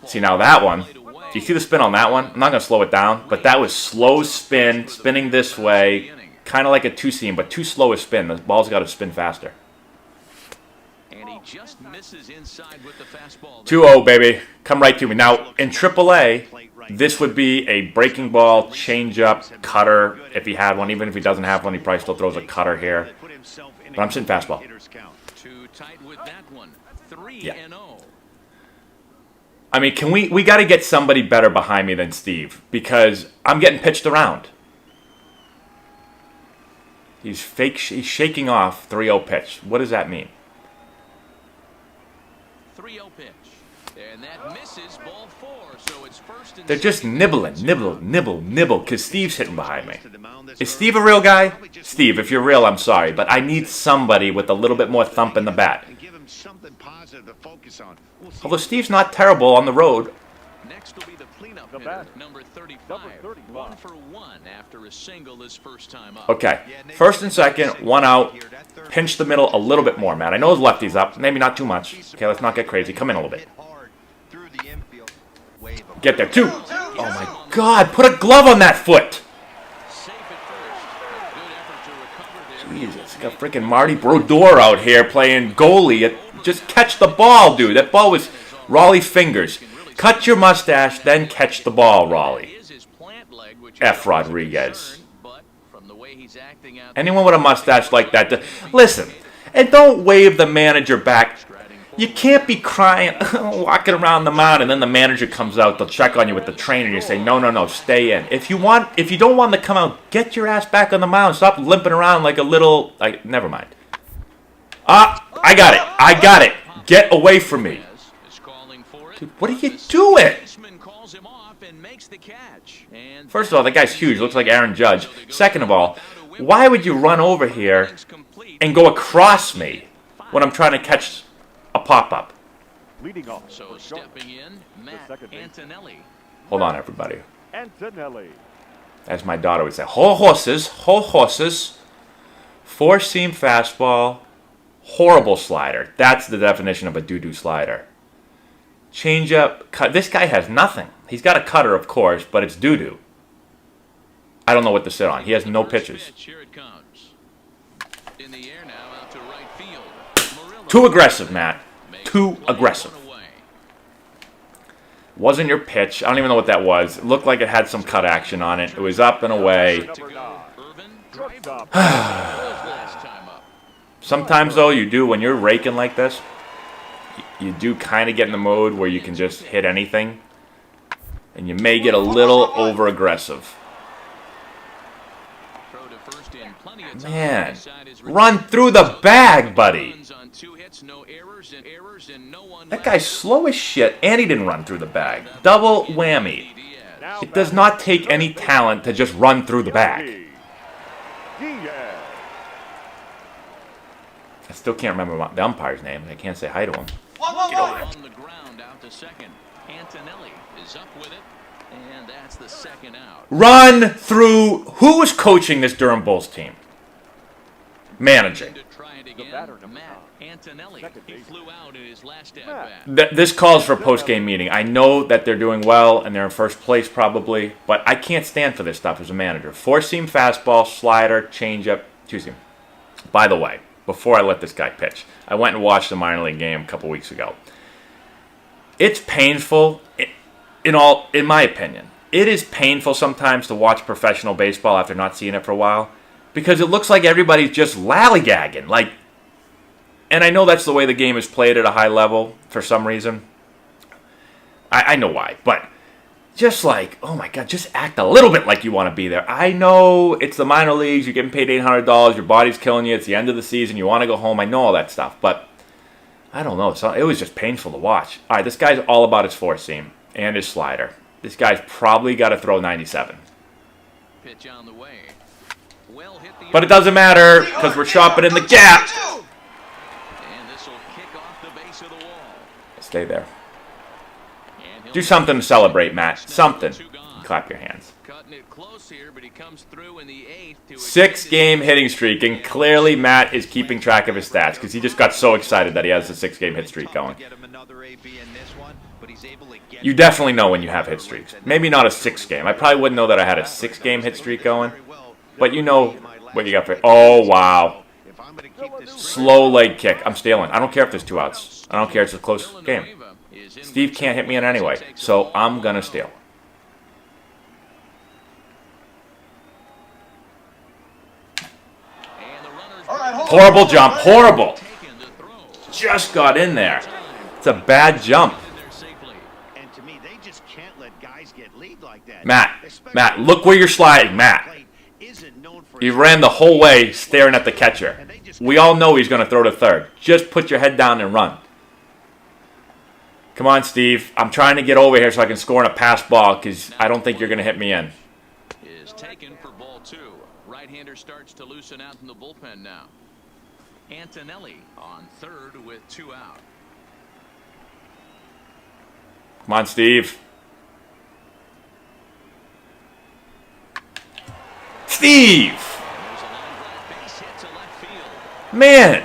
See, now that one, do you see the spin on that one? I'm not going to slow it down, but that was slow spin, spinning this way, kind of like a 2-seam, but too slow a spin. The ball's got to spin faster. And he just misses inside with the fastball. 2-0, baby. Come right to me. Now, in AAA, this would be a breaking ball, changeup, cutter, if he had one. Even if he doesn't have one, he probably still throws a cutter here. But I'm sitting fastball. Too tight with that one. 3-0. Yeah. I mean, we got to get somebody better behind me than Steve, because I'm getting pitched around. He's shaking off 3-0 pitch. What does that mean? 3-0 pitch. And that misses ball 4, so it's first and They're just second. nibble, because Steve's hitting behind me. Is Steve a real guy? Steve, if you're real, I'm sorry, but I need somebody with a little bit more thump in the bat. And give him something positive to focus on. We'll see. Although Steve's not terrible on the road. Next will be the cleanup The hitter, batter. number 35. Number 35. 1 for 1 after a single his first time up. Okay, first and second, 1 out. Pinch the middle a little bit more, Matt. I know his lefty's up, maybe not too much. Okay, let's not get crazy. Come in a little bit. Get there, 2. Oh my God, put a glove on that foot. Safe at first. A good effort to recover there. Jesus, got freaking Marty Brodeur out here playing goalie. Just catch the ball, dude. That ball was Raleigh fingers. Cut your mustache, then catch the ball, Raleigh. Is his plant leg, which F. is Rodriguez. concern, but from the way he's acting out Anyone with a mustache like that, listen, and don't wave the manager back. You can't be crying, walking around the mound, and then the manager comes out. They'll check on you with the trainer, and you say, no, stay in. If you don't want to come out, get your ass back on the mound. Stop limping around like a little. Never mind. I got it. Get away from me, is calling for it. dude. What are you doing? Baseman calls him off and makes the catch. And First of all, that guy's huge. Looks like Aaron Judge. Second of all, why would you run over here and go across me when I'm trying to catch a pop-up? Leading off So for Charlotte, stepping in, Matt second baseman. Antonelli. Hold on, everybody. Antonelli. As my daughter would say, whole horses. Four-seam fastball, horrible slider. That's the definition of a doo-doo slider. Changeup, cut. This guy has nothing. He's got a cutter, of course, but it's doo-doo. I don't know what to sit on. He has no pitches. Here it comes. In the air now, out to right field. Murillo Too aggressive, Matt. makes Too one aggressive. away. Wasn't your pitch. I don't even know what that was. It looked like it had some cut action on it. It was up and away. Number 9. Irvin, Shortstop. last time up. Sometimes, though, you do, when you're raking like this, you do kind of get in the mode where you can just hit anything. And you may get a little over-aggressive. Throw to first in plenty of time. Man, Inside his run through the bag, buddy. runs on 2 hits, no errors and no one That left. guy's slow as shit, and he didn't run through the bag. Double whammy. Now It does not take any talent to just run through the bag. Diaz. I still can't remember the umpire's name, and I can't say hi to him. On the ground out to second. Antonelli is up with it, and that's the second out. Run through. Who was coaching this Durham Bulls team? Managing. To try it again, batter, number Matt Antonelli. Second He baseman. flew out in his last at Matt. bat. This calls for a post-game meeting. I know that they're doing well, and they're in first place probably, but I can't stand for this stuff as a manager. Four-seam fastball, slider, changeup, two-seam. By the way, before I let this guy pitch, I went and watched the minor league game a couple weeks ago. It's painful, in my opinion. It is painful sometimes to watch professional baseball after not seeing it for a while, because it looks like everybody's just lollygagging. And I know that's the way the game is played at a high level for some reason. I know why, but just oh my God, just act a little bit like you want to be there. I know it's the minor leagues, you're getting paid $800, your body's killing you, it's the end of the season, you want to go home, I know all that stuff, but I don't know, it was just painful to watch. All right, this guy's all about his four-seam and his slider. This guy's probably got to throw 97. Pitch on the way. Well hit the But it doesn't matter, because we're chopping in the gap. and this will kick off the base of the wall. Stay there. And he'll Do something to celebrate, Matt. Something. Clap your hands. cutting it close here, but he comes through in the 8th to 6-game hitting streak, and clearly Matt is keeping track of his stats because he just got so excited that he has a 6-game hit streak going. Get him another AB in this one, but he's able to get You definitely know when you have hit streaks. Maybe not a 6-game. I probably wouldn't know that I had a 6-game hit streak going, but you know what you got for. Oh, wow. If I'm going to keep this Slow leg kick. I'm stealing. I don't care if there's 2 outs. I don't care if it's a close game. Steve can't hit me in anyway, so I'm going to steal. Horrible jump. Horrible. Just got in there. It's a bad jump. and to me, they just can't let guys get lead like that. Matt, look where you're sliding, Matt. He ran the whole way staring at the catcher. We all know he's going to throw to third. Just put your head down and run. Come on, Steve. I'm trying to get over here so I can score on a pass ball because I don't think you're going to hit me in. Is taken for ball 2. Right-hander starts to loosen out in the bullpen now. Antonelli on third with 2 out. Come on, Steve. Steve! There's a line drive base hit to left field. Man,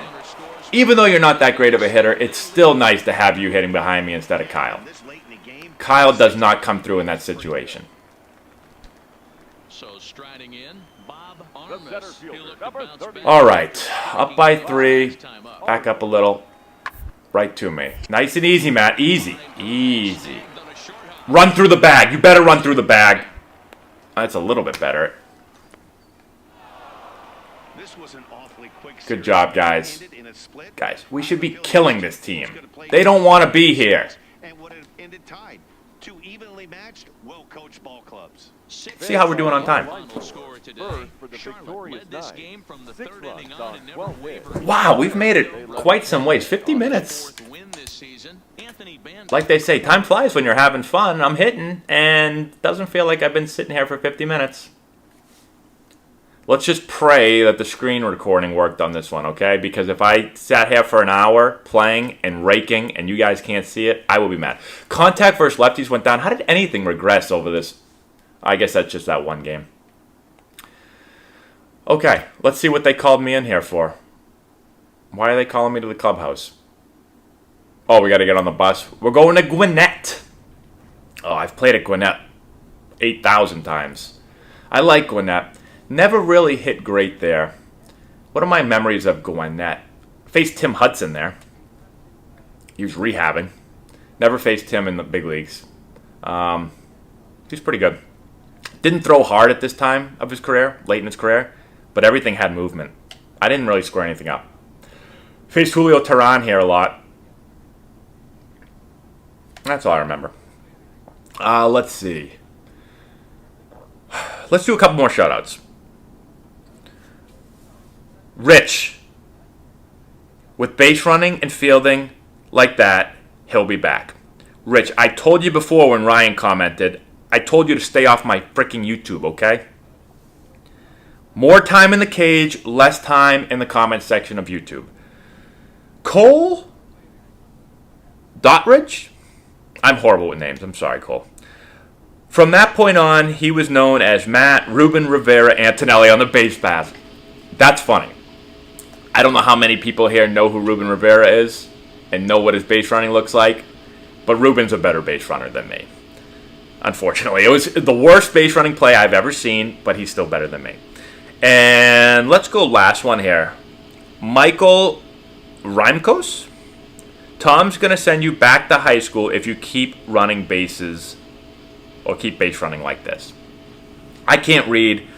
even though you're not that great of a hitter, it's still nice to have you hitting behind me instead of Kyle. Kyle does not come through in that situation. So striding in, Bob The center Armas. fielder, He'll look to number bounce 30. back. All right, up by 3. Back up a little. Right to me. Nice and easy, Matt. Easy. Easy. Run through the bag. You better run through the bag. That's a little bit better. This was an awfully quick Good job, guys. series. Ended in a split. Guys, we should be killing this team. They don't want to be here. And would have ended tied. 2 evenly matched, well-coached ball clubs. See how we're doing on time. Final score today. First for the Charlotte victorious led this 9. game from the 6 third runs inning on on and never 12 hits. wavered. Wow, we've made it quite some ways. 50 minutes. Fourth win this season. Anthony Band Like they say, time flies when you're having fun. I'm hitting, and doesn't feel like I've been sitting here for 50 minutes. Let's just pray that the screen recording worked on this one, okay? Because if I sat here for an hour playing and raking and you guys can't see it, I will be mad. Contact versus lefties went down. How did anything regress over this? I guess that's just that one game. Okay, let's see what they called me in here for. Why are they calling me to the clubhouse? Oh, we got to get on the bus. We're going to Gwinnett. Oh, I've played at Gwinnett 8,000 times. I like Gwinnett. Never really hit great there. What are my memories of Gwinnett? Faced Tim Hudson there. He was rehabbing. Never faced him in the big leagues. He's pretty good. Didn't throw hard at this time of his career, late in his career, but everything had movement. I didn't really score anything up. Faced Julio Teheran here a lot. That's all I remember. Let's see. Let's do a couple more shoutouts. Rich. With base running and fielding like that, he'll be back. Rich, I told you before when Ryan commented, I told you to stay off my freaking YouTube, okay? More time in the cage, less time in the comment section of YouTube. Cole Dotridge? I'm horrible with names. I'm sorry, Cole. From that point on, he was known as Matt Ruben Rivera Antonelli on the base pass. That's funny. I don't know how many people here know who Ruben Rivera is and know what his base running looks like, but Ruben's a better base runner than me. Unfortunately, it was the worst base running play I've ever seen, but he's still better than me. And let's go last one here. Michael Rimkos? Tom's going to send you back to high school if you keep running bases or keep base running like this. I can't read.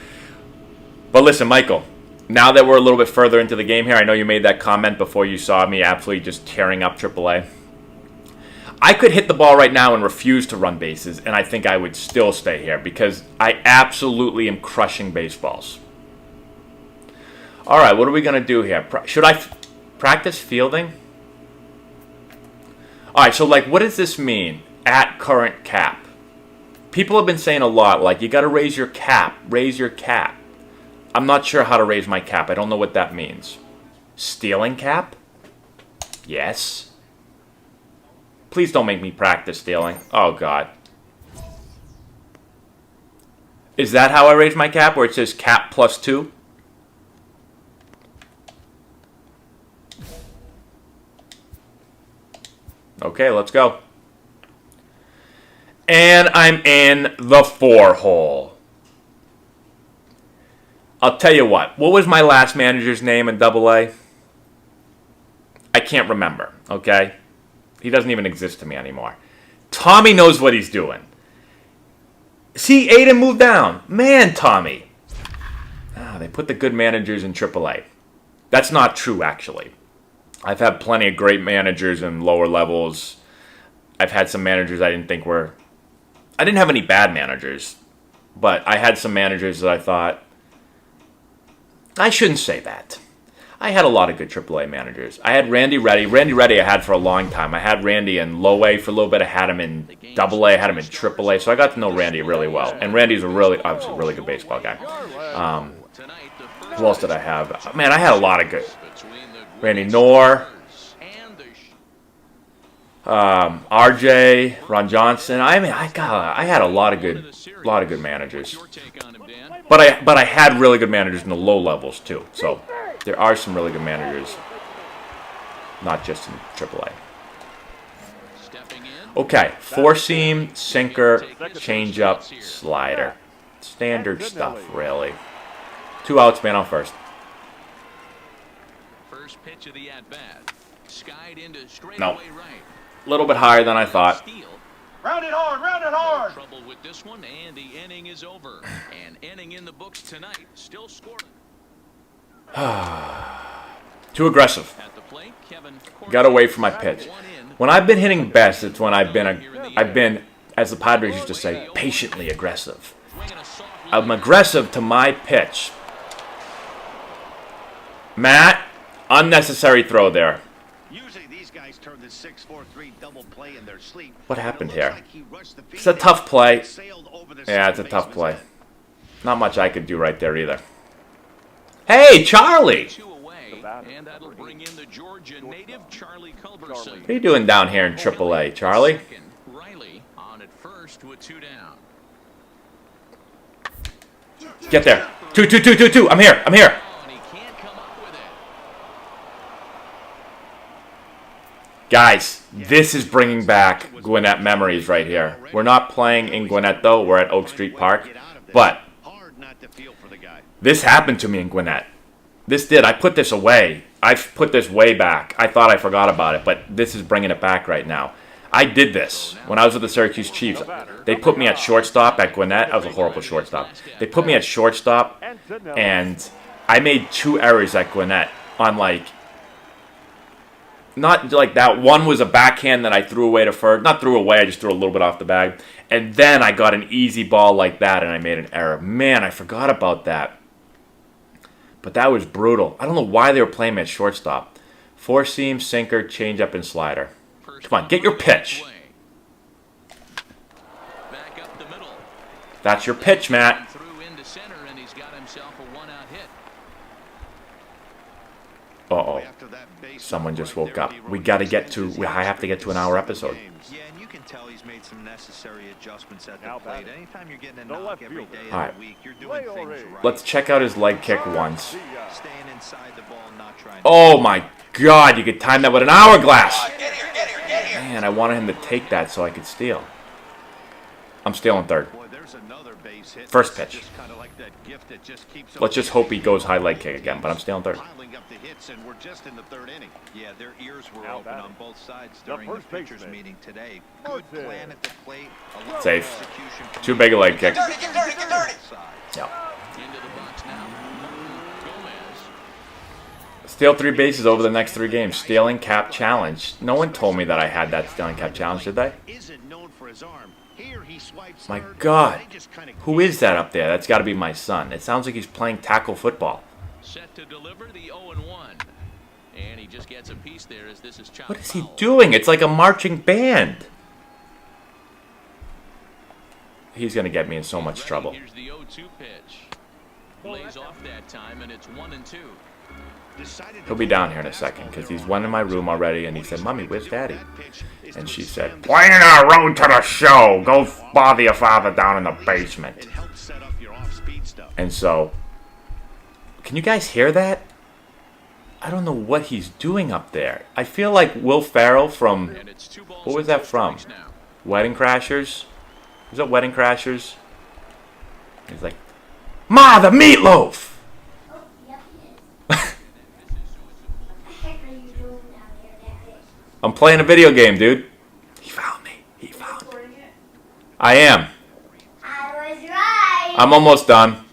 But listen, Michael, now that we're a little bit further into the game here, I know you made that comment before you saw me absolutely just tearing up AAA. I could hit the ball right now and refuse to run bases, and I think I would still stay here because I absolutely am crushing baseballs. All right, what are we going to do here? Should I practice fielding? All right, so like, what does this mean at current cap? People have been saying a lot, like, you got to raise your cap, raise your cap. I'm not sure how to raise my cap. I don't know what that means. Stealing cap? Yes. Please don't make me practice stealing. Oh, God. Is that how I raise my cap, where it says cap +2? Okay, let's go. And I'm in the 4 hole. I'll tell you what was my last manager's name in AA? I can't remember, okay? He doesn't even exist to me anymore. Tommy knows what he's doing. See, Aiden moved down. Man, Tommy. They put the good managers in AAA. That's not true, actually. I've had plenty of great managers in lower levels. I've had some managers I didn't think were... I didn't have any bad managers, but I had some managers that I thought... I shouldn't say that. I had a lot of good AAA managers. I had Randy Reddy. Randy Reddy I had for a long time. I had Randy in low A for a little bit. I had him in double A. I had him in AAA. So I got to know Randy really well. And Randy's obviously a really good baseball guy. Who else did I have? Man, I had a lot of good. Randy Knorr. RJ, Ron Johnson. I mean, I had a lot of good managers. But I had really good managers in the low levels too. So there are some really good managers, not just in AAA. Okay, four seam, sinker, changeup, slider, standard stuff, really. 2 outs, man on first. First pitch of the at bat. Skied into No. straightaway right. A little bit higher than I thought. Round it hard, round it hard. Trouble with this one, and the inning is over. An inning in the books tonight, still scoring. Too aggressive. At the plate, Kevin Got away from my pitch. When I've been hitting best, it's when I've been, as the Padres used to say, patiently aggressive. I'm aggressive to my pitch. Matt, unnecessary throw there. Usually these guys turn the 6-4-3 double play in their sleep. What happened It looks here? like he rushed the It's a tough play. sailed over the Yeah, it's a second tough baseman's play. head. Not much I could do right there either. Hey, Charlie! two away, and that'll bring in the Georgia native Charlie Culberson. What are you doing down here in AAA, Charlie? Second, Riley on at first with 2 down. Get there. 2. I'm here. And he can't come up with it. Guys, this is bringing back Gwinnett memories right here. We're not playing in Gwinnett, though. We're at Oak Street Park. But Hard not to feel for the guy. this happened to me in Gwinnett. This did. I put this away. I've put this way back. I thought I forgot about it, but this is bringing it back right now. I did this when I was with the Syracuse Chiefs. They put me at shortstop at Gwinnett. I was a horrible shortstop. They put me at shortstop, and I made 2 errors at Gwinnett on not like that. One was a backhand that I threw away to first. Not threw away, I just threw a little bit off the bag. And then I got an easy ball like that, and I made an error. Man, I forgot about that. But that was brutal. I don't know why they were playing me at shortstop. 4 seam, sinker, changeup, and slider. Come on, get your pitch. Back up the middle. That's your pitch, Matt. Through into center, and he's got himself a 1-out hit. Uh-oh. After that base Someone just right woke there, up. he We wrote got to his get to, sentences I have to get to an hour episode. Yeah, and you can tell he's made some necessary adjustments at the Now plate. batting. Anytime you're getting a The knock left every fielder. day of Alright. the week, you're doing things right. Let's check out his leg kick once. Staying inside the ball and not trying to... Oh my God, you could time that with an hourglass. Man, I wanted him to take that so I could steal. I'm stealing third. Boy, there's another base hit. First pitch. Just kind of like that gift that just keeps Let's just hope he goes high leg kick again, but I'm stealing third. Piling up the hits, and we're just in the 3rd inning. Yeah, their ears were Now open batting. on both sides The during the first pitchers baseman. meeting today. Good Martin. plan at the plate. A lot of Safe. execution from Too the big a leg kick. sides. Yeah. Into the box now. Gomez. Steal 3 bases over the next 3 games. Stealing cap challenge. No one told me that I had that stealing cap challenge, did they? Isn't known for his arm. Here he swipes My third, God. they just kinda Who is that up there? That's got to be my son. It sounds like he's playing tackle football. Set to deliver the 0-1. And he just gets a piece there as this is chopped What is he foul. doing? It's like a marching band. He's going to get me in so much Ready, trouble. Here's the 0-2 pitch. Lays off that time, and it's 1-2. decided to He'll be go down for here in a the second fastball because there he's on one in my Roberts. room already, and he What said, he's "Mommy, trying where's to do with Daddy?" that pitch is And to she withstand said, the "Playing our road to the show. Go bother your father down in the basement." It helps set up your off-speed stuff. And so, can you guys hear that? I don't know what he's doing up there. I feel like Will Ferrell from And it's 2 balls What was and that 2 from? strikes now. Wedding Crashers. Was that Wedding Crashers? He's like, "Ma, the meatloaf!" Oh, yep, it is. What the heck are you doing down here, Daddy? I'm playing a video game, dude. He found me. He found me. I am. I was right. I'm almost done.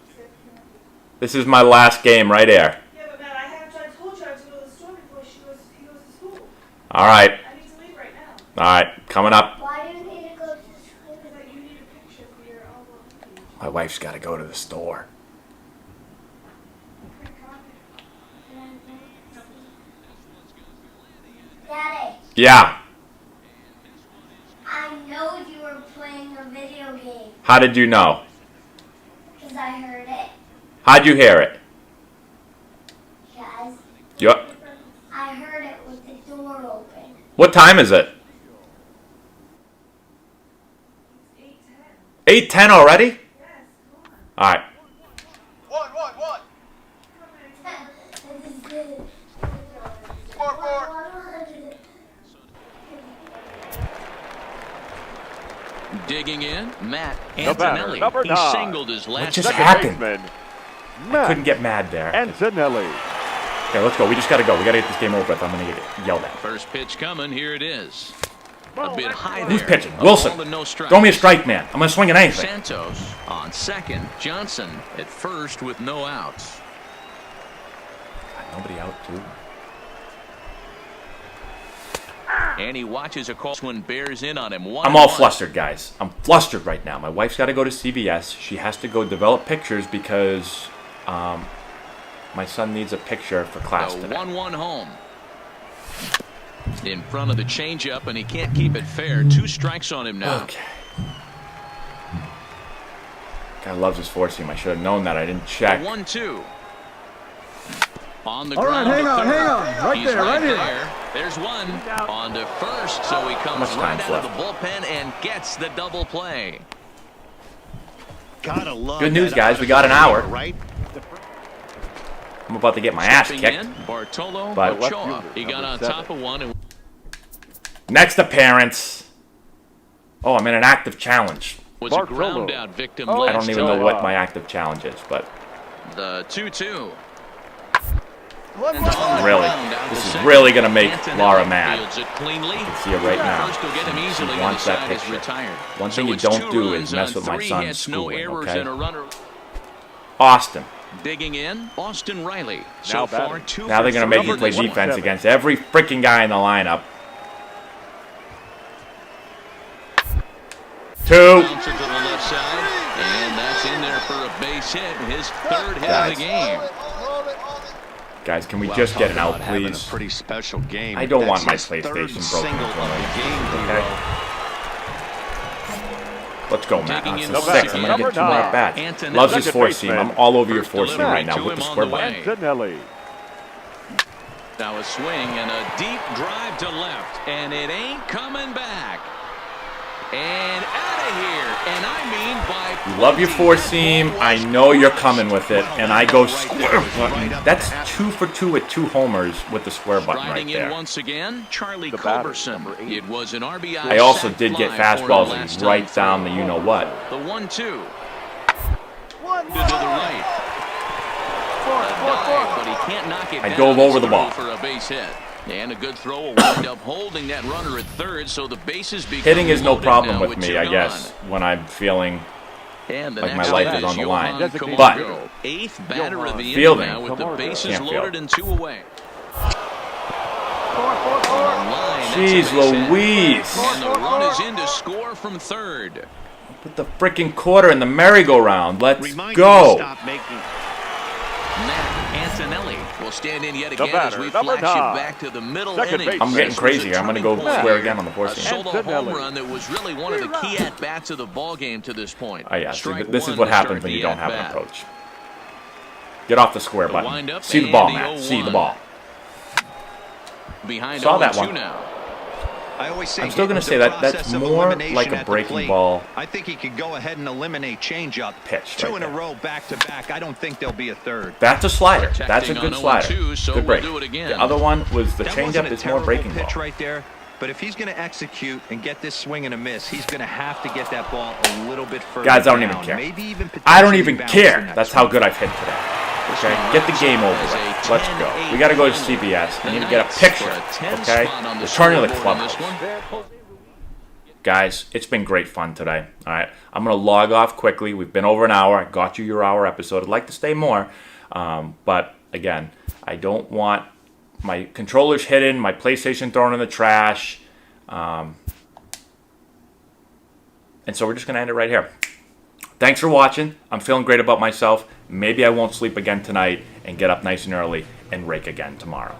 This is my last game right here. Yeah, but Matt, I told you I have to go to the store before he goes to school. All right. I need to leave right now. All right. Coming up. Why do you need to go to school? Because you need a picture for your album. My wife's got to go to the store. Yeah. I know you were playing a video game How did you know? because I heard it. How'd you hear it? Guys, Yep. I heard it with the door open. What time is it? 8:10 already? Yes, come on. All right. Digging in, Matt The batter, Antonelli. number He 9. singled his last just Second happened? baseman, Couldn't Matt get mad there. Antonelli. Okay, let's go. We just got to go. We got to get this game over with. I'm going to get yelled at. First pitch coming. Here it is. A bit high there. Who's pitching? A Wilson. ball and no strikes. Throw me a strike, man. I'm going to swing at anything. Santos on second. Johnson at first with no outs. God, nobody out, too. And he watches a call when bears in on him. I'm all flustered, guys. I'm flustered right now. My wife's got to go to CVS. She has to go develop pictures because my son needs a picture for class The today. 1-1 home. In front of the changeup, and he can't keep it fair. 2 strikes on him now. Okay. Guy loves his four seam. I should have known that. I didn't check. 1-2. On the All right, ground. hang to on, third. hang on. Right He's there, right here. there. There's one. On to first, so he comes much right time's out of left? the bullpen and gets the double play. Gotta love Good news, that guys. We got an hour. right? I'm about to get my ass Stepping kicked. in, Bartolo But- Ochoa. He got on Number 7. top of one. And Next appearance. Oh, I'm in an active challenge. was a Bartolo. ground out victim Oh, I last don't even know time. what my active challenge is, but The 2-2. really, this is really going to make Laura mad. Fields it cleanly. I can see it right now. First will get him She easily, and wants the that side is picture. retired. One thing So you it's don't 2 do runs is mess on with my 3 son's hits, no schooling, errors, okay? and a runner. Austin. Digging in, Austin Riley. So Now far, batting. 2 Now for they're going to make you 3 play this one. defense against every freaking guy in the lineup. 2. Bounce it to the left side, and that's in there for a base hit. His 3rd hit of the game. Guys, can we Well, just get an talk out, about having please? A pretty special game. I don't want my That's his 3rd PlayStation broken. single of the game, Okay. Let's go, Matt. Taking That's in a once 6. I'm going to again, get 2 more at bats. Antonelli. Loves his Second four seam. baseman. I'm all over your First four seam delivery right now to with him the on square the button. way. Antonelli. Now a swing and a deep drive to left, and it ain't coming back. And out of here, and I mean by You love your four seam. I know you're coming with it, and I go square button. That's 2 for 2 with 2 homers with the square button right riding in there. once again, Charlie The batter, Culberson. number 8. It was an RBI. I also sac did get fly for him fastballs last right time down the through. you-know-what. The 1-2. To the right. A dive, but he can't knock it I down. dove over It's the ball. through for a base hit. And a good throw will wind up holding that runner at third, so the bases become Hitting is no loaded problem now with me, 2 I gone. guess, when I'm feeling And the like my next life up is on the Johan line. Camargo, But 8th batter of the inning fielding, now with the Camargo. bases Can't loaded field. and 2 away. Jeez Louise. And the run is in to score from third. Put the freaking quarter in the merry-go-round. Let's Remind you to go. stop making Matt Antonelli will stand in yet The again as batter, we number flash 9. it back to the middle Second inning. base. I'm getting This was a crazy here. I'm going to go turning point square here. again on the four A seam. solo home Antonelli. run that was really one of the key at-bats of the ball game to this point. Oh, yeah. So Strike this is one what to happens start when you the don't have an at-bat. approach. Get off the square The button. windup See the and ball, the Matt. See the 0-1. ball. Behind Saw that 0-2 one. now. I always say I'm still gonna getting say the that that's process of more elimination like a at the breaking plate. ball I think he could go ahead and eliminate changeup. pitch 2 right in a there. row back to back. I don't think there'll be a third. That's a slider. That's a Protecting good on slider. 0-2, so Good we'll break. do it again. The other one was the That wasn't changeup a is more terrible breaking pitch ball. right there. But if he's going to execute and get this swing and a miss, he's going to have to get that ball a little bit further Guys, I don't down. even care. Maybe even I don't potentially even bounce the care. next That's how one. good I've hit today. Okay, get the game over with. Let's go. We got to go to CVS. I need to get a picture. Okay, return to the clubhouse. Guys, it's been great fun today. All right, I'm gonna log off quickly. We've been over an hour. I got you your hour episode. I'd like to stay more, but again, I don't want my controllers hidden, my PlayStation thrown in the trash, and so we're just gonna end it right here. Thanks for watching. I'm feeling great about myself. Maybe I won't sleep again tonight and get up nice and early and rake again tomorrow.